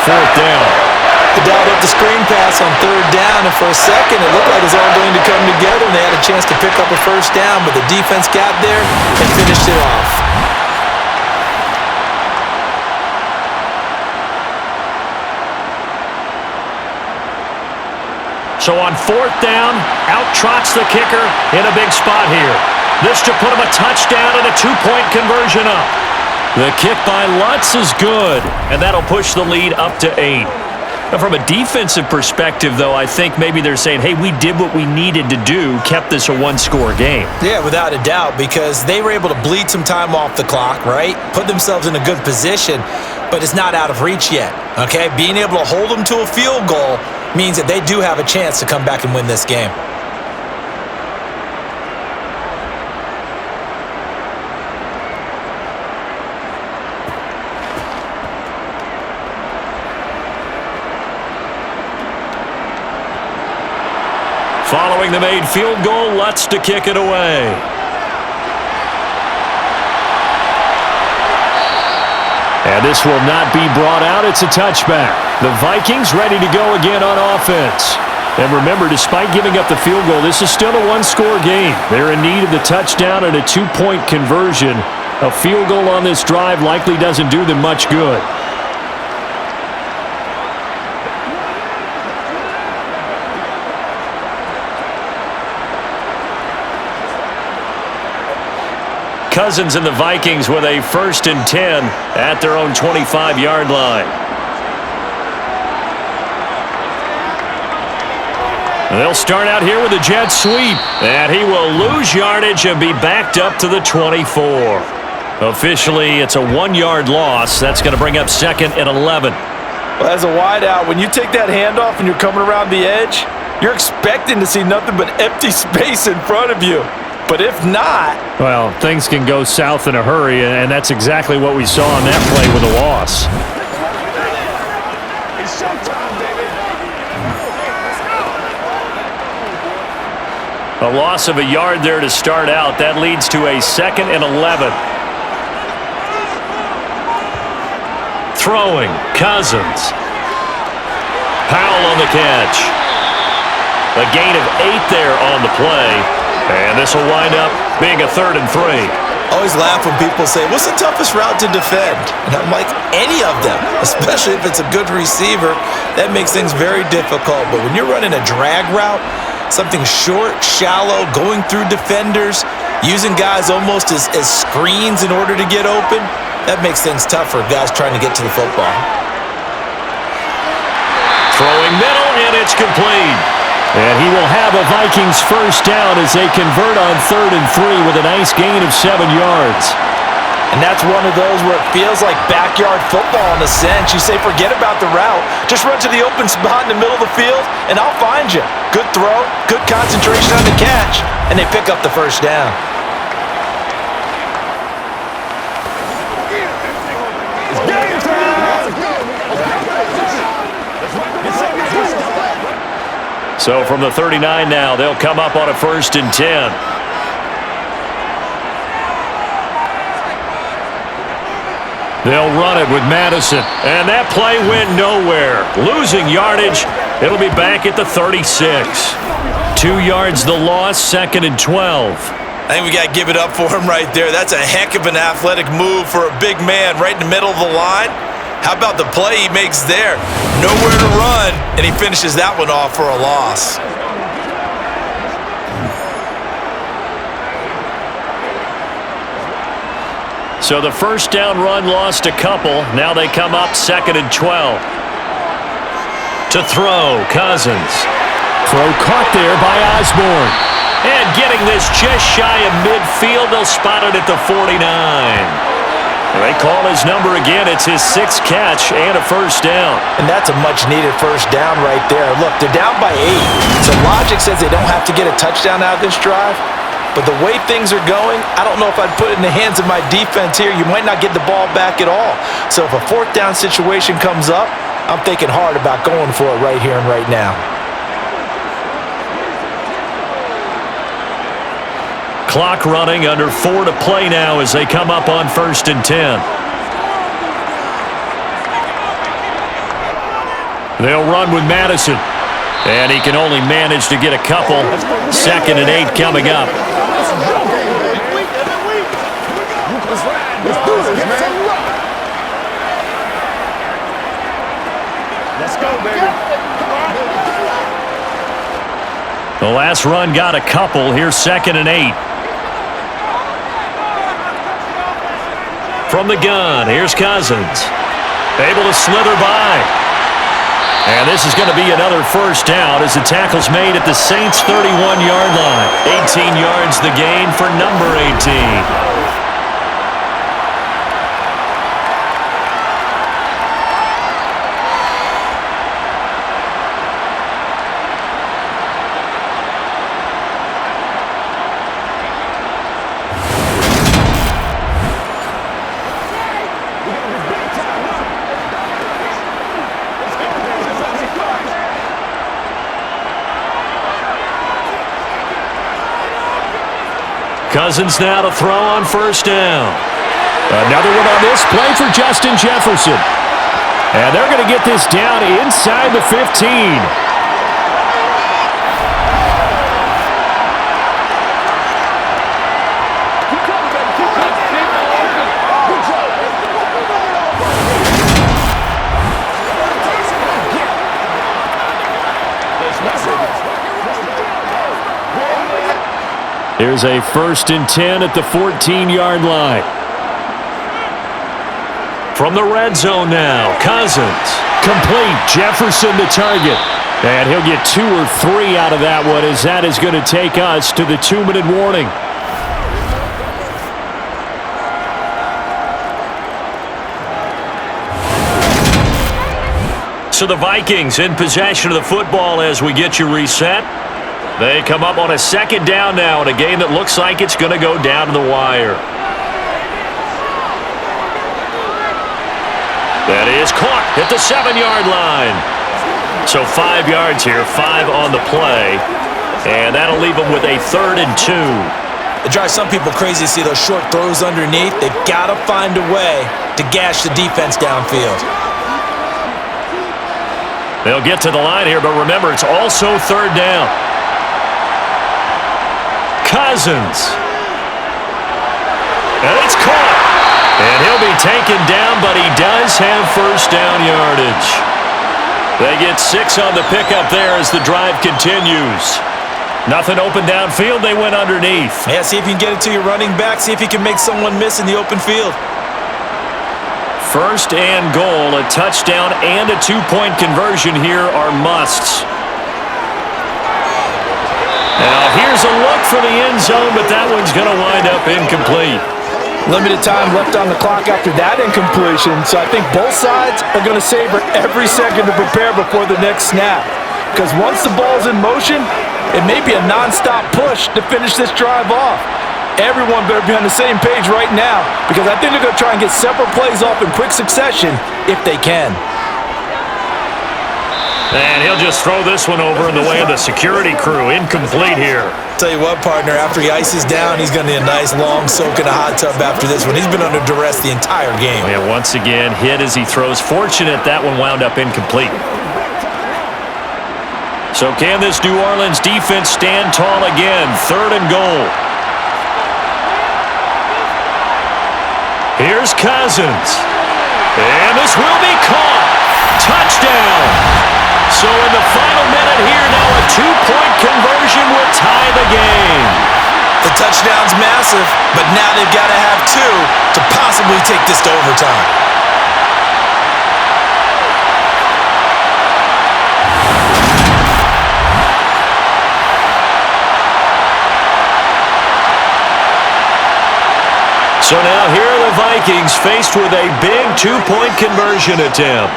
fourth down. They dialed up the screen pass on third down, and for a second it looked like it was all going to come together, and they had a chance to pick up a first down, but the defense got there and finished it off. So on fourth down, out trots the kicker in a big spot here. This to put him a touchdown and a 2-point conversion up. The kick by Lutz is good, and that'll push the lead up to 8. Now, from a defensive perspective, though, I think maybe they're saying, hey, we did what we needed to do, kept this a one-score game. Yeah, without a doubt, because they were able to bleed some time off the clock, right? Put themselves in a good position, but it's not out of reach yet, okay? Being able to hold them to a field goal means that they do have a chance to come back and win this game. Following the made field goal, Lutz to kick it away. And this will not be brought out. It's a touchback. The Vikings ready to go again on offense. And remember, despite giving up the field goal, this is still a one-score game. They're in need of the touchdown and a 2-point conversion. A field goal on this drive likely doesn't do them much good. Cousins and the Vikings with a 1st and 10 at their own 25-yard line. They'll start out here with a jet sweep, and he will lose yardage and be backed up to the 24. Officially, it's a 1-yard loss. That's going to bring up 2nd and 11. Well, as a wideout, when you take that handoff and you're coming around the edge, you're expecting to see nothing but empty space in front of you. But if not... well, things can go south in a hurry, and that's exactly what we saw on that play with a loss. It's showtime, baby. A loss of a yard there to start out. That leads to a 2nd and 11. Throwing, Cousins. Powell on the catch. A gain of 8 there on the play. And this will wind up being a 3rd and 3. Always laugh when people say, what's the toughest route to defend? And I'm like, any of them, especially if it's a good receiver. That makes things very difficult. But when you're running a drag route, something short, shallow, going through defenders, using guys almost as screens in order to get open, that makes things tough for guys trying to get to the football. Throwing middle, and it's complete. And he will have a Vikings 1st down as they convert on 3rd and 3 with a nice gain of 7 yards. And that's one of those where it feels like backyard football in a sense. You say, forget about the route. Just run to the open spot in the middle of the field, and I'll find you. Good throw, good concentration on the catch, and they pick up the 1st down. It's game time. So from the 39 now, they'll come up on a 1st and 10. They'll run it with Madison, and that play went nowhere. Losing yardage, it'll be back at the 36. 2 yards the loss, 2nd and 12. I think we got to give it up for him right there. That's a heck of an athletic move for a big man right in the middle of the line. How about the play he makes there? Nowhere to run, and he finishes that one off for a loss. So the 1st down run lost a couple. Now they come up 2nd and 12. To throw, Cousins. Throw caught there by Osborne. And getting this just shy of midfield, they'll spot it at the 49. They call his number again. It's his 6th catch and a 1st down. And that's a much-needed 1st down right there. Look, they're down by 8. So logic says they don't have to get a touchdown out of this drive. But the way things are going, I don't know if I'd put it in the hands of my defense here. You might not get the ball back at all. So if a 4th down situation comes up, I'm thinking hard about going for it right here and right now. Clock running, under 4 to play now as they come up on 1st and 10. They'll run with Madison. And he can only manage to get a couple. 2nd and 8 coming up. Let's go, baby. The last run got a couple. Here's 2nd and 8. From the gun, here's Cousins. Able to slither by. And this is going to be another first down as the tackle's made at the Saints' 31-yard line. 18 yards the gain for number 18. Cousins now to throw on first down. Another one on this play for Justin Jefferson. And they're going to get this down inside the 15. Here's a 1st and 10 at the 14-yard line. From the red zone now, Cousins. Complete, Jefferson the target. And he'll get 2 or 3 out of that one as that is going to take us to the 2-minute warning. So the Vikings in possession of the football as we get you reset. They come up on a 2nd down now in a game that looks like it's going to go down to the wire. That is caught at the 7-yard line. So 5 yards here, 5 on the play. And that'll leave them with a 3rd and 2. It drives some people crazy to see those short throws underneath. They've got to find a way to gash the defense downfield. They'll get to the line here, but remember, it's also 3rd down. Cousins. And it's caught. And he'll be taken down, but he does have first down yardage. They get 6 on the pickup there as the drive continues. Nothing open downfield. They went underneath. Yeah, see if you can get it to your running back. See if you can make someone miss in the open field. 1st and goal. A touchdown and a 2-point conversion here are musts. Now here's a look for the end zone, but that one's going to wind up incomplete. Limited time left on the clock after that incompletion, so I think both sides are going to savor every second to prepare before the next snap. Because once the ball's in motion, it may be a non-stop push to finish this drive off. Everyone better be on the same page right now, because I think they're going to try and get several plays off in quick succession if they can. And he'll just throw this one over in the way of the security crew. Incomplete here. Tell you what, partner, after he ices down, he's going to need a nice long soak in a hot tub after this one. He's been under duress the entire game. And once again, hit as he throws. Fortunate that one wound up incomplete. So can this New Orleans defense stand tall again? 3rd and goal. Here's Cousins. And this will be caught. Touchdown. So in the final minute here, now a 2-point conversion will tie the game. The touchdown's massive, but now they've got to have 2 to possibly take this to overtime. So now here are the Vikings faced with a big 2-point conversion attempt.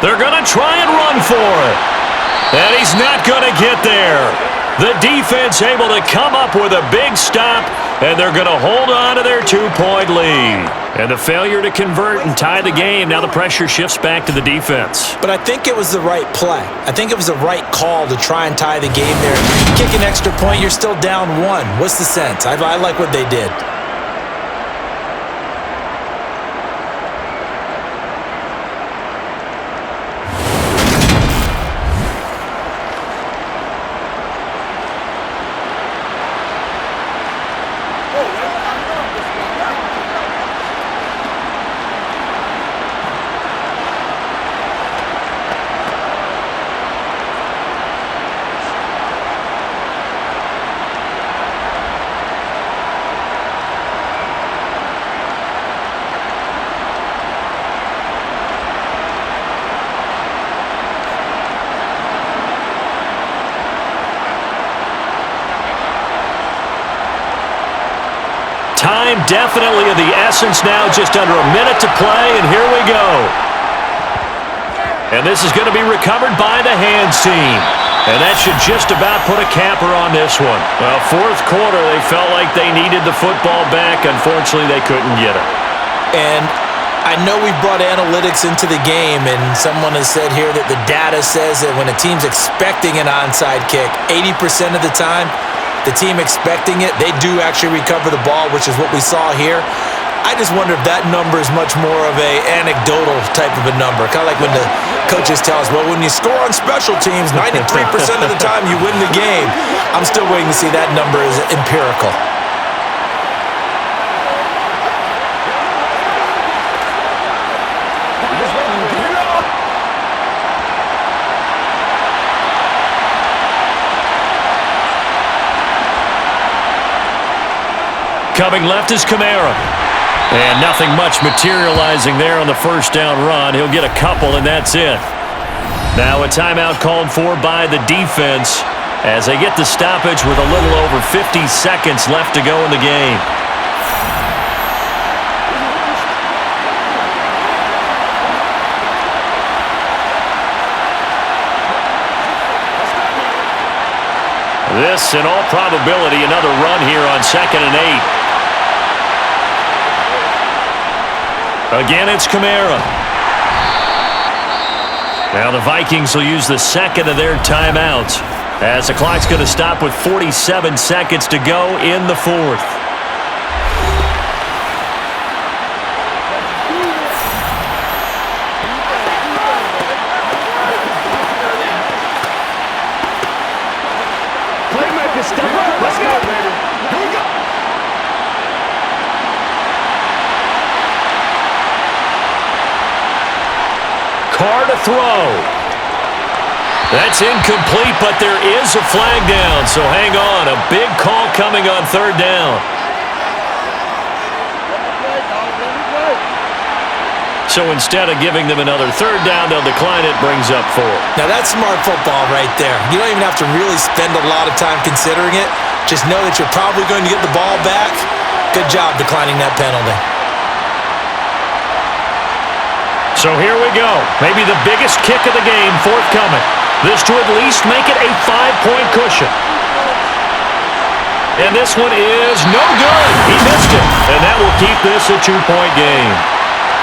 They're going to try and run for it. And he's not going to get there. The defense able to come up with a big stop, and they're going to hold on to their 2-point lead. And the failure to convert and tie the game, now the pressure shifts back to the defense. But I think it was the right play. I think it was the right call to try and tie the game there. Kick an extra point, you're still down 1. What's the sense? I like what they did. Time definitely of the essence now, just under a minute to play, and here we go. And this is going to be recovered by the hands team. And that should just about put a capper on this one. Well, fourth quarter, they felt like they needed the football back. Unfortunately, they couldn't get it. And I know we've brought analytics into the game, and someone has said here that the data says that when a team's expecting an onside kick, 80% of the time, the team expecting it, they do actually recover the ball, which is what we saw here. I just wonder if that number is much more of a anecdotal type of a number. Kind of like when the coaches tell us, well, when you score on special teams, 93% of the time you win the game. I'm still waiting to see that number is empirical. Coming left is Kamara. And nothing much materializing there on the first down run. He'll get a couple, and that's it. Now a timeout called for by the defense as they get the stoppage with a little over 50 seconds left to go in the game. This, in all probability, another run here on 2nd and 8. Again, it's Kamara. Now the Vikings will use the second of their timeouts as the clock's going to stop with 47 seconds to go in the fourth. Playmaker, step up. Let's go, baby. Here we go. Carr to throw. That's incomplete, but there is a flag down, so hang on. A big call coming on third down. So instead of giving them another third down, they'll decline it, brings up 4. Now that's smart football right there. You don't even have to really spend a lot of time considering it. Just know that you're probably going to get the ball back. Good job declining that penalty. So here we go. Maybe the biggest kick of the game forthcoming. This to at least make it a 5-point cushion. And this one is no good. He missed it. And that will keep this a 2-point game.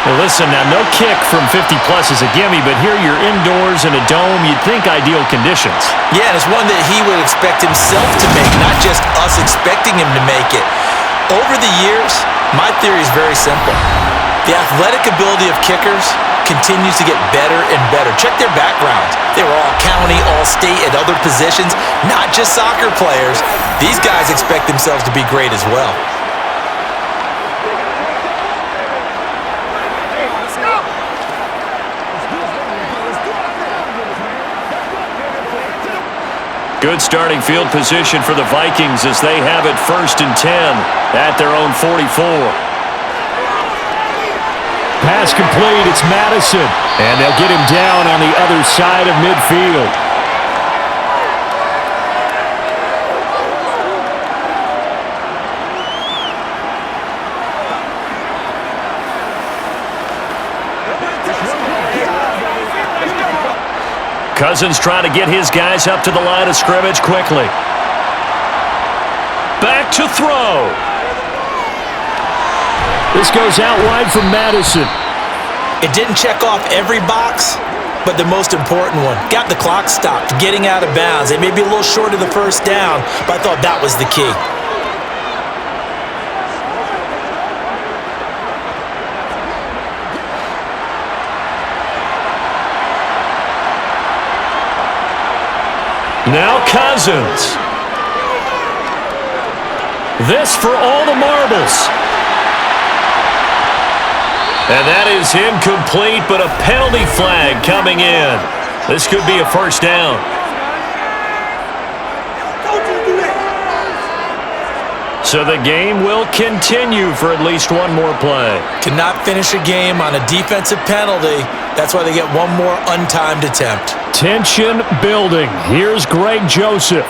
Well, listen, now no kick from 50-plus is a gimme, but here you're indoors in a dome. You'd think ideal conditions. Yeah, and it's one that he would expect himself to make, not just us expecting him to make it. Over the years, my theory is very simple. The athletic ability of kickers continues to get better and better. Check their backgrounds. They were all county, all state, at other positions, not just soccer players. These guys expect themselves to be great as well. Good starting field position for the Vikings as they have it 1st and 10 at their own 44. Pass complete, it's Madison. And they'll get him down on the other side of midfield. Cousins trying to get his guys up to the line of scrimmage quickly. Back to throw. This goes out wide from Madison. It didn't check off every box, but the most important one. Got the clock stopped, getting out of bounds. They may be a little short of the first down, but I thought that was the key. Now Cousins. This for all the marbles. And that is incomplete, but a penalty flag coming in. This could be a first down. So the game will continue for at least one more play. Cannot finish a game on a defensive penalty. That's why they get one more untimed attempt. Tension building. Here's Greg Joseph.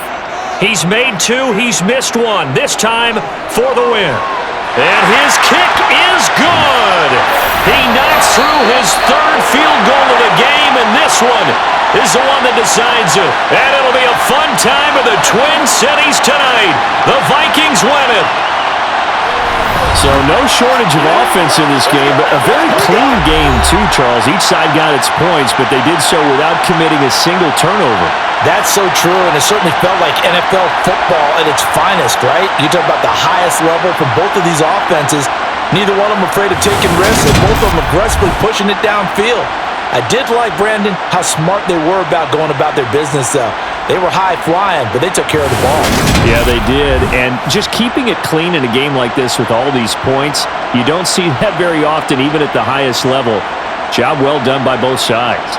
He's made 2, he's missed 1. This time for the win. And his kick is good. He knocks through his third field goal of the game, and this one is the one that decides it. And it'll be a fun time in the Twin Cities tonight. The Vikings win it. So no shortage of offense in this game, but a very clean game too, Charles. Each side got its points, but they did so without committing a single turnover. That's so true, and it certainly felt like NFL football at its finest, right? You talk about the highest level from both of these offenses. Neither one of them afraid of taking risks, and both of them aggressively pushing it downfield. I did like, Brandon, how smart they were about going about their business, though. They were high-flying, but they took care of the ball. Yeah, they did, and just keeping it clean in a game like this with all these points, you don't see that very often, even at the highest level. Job well done by both sides.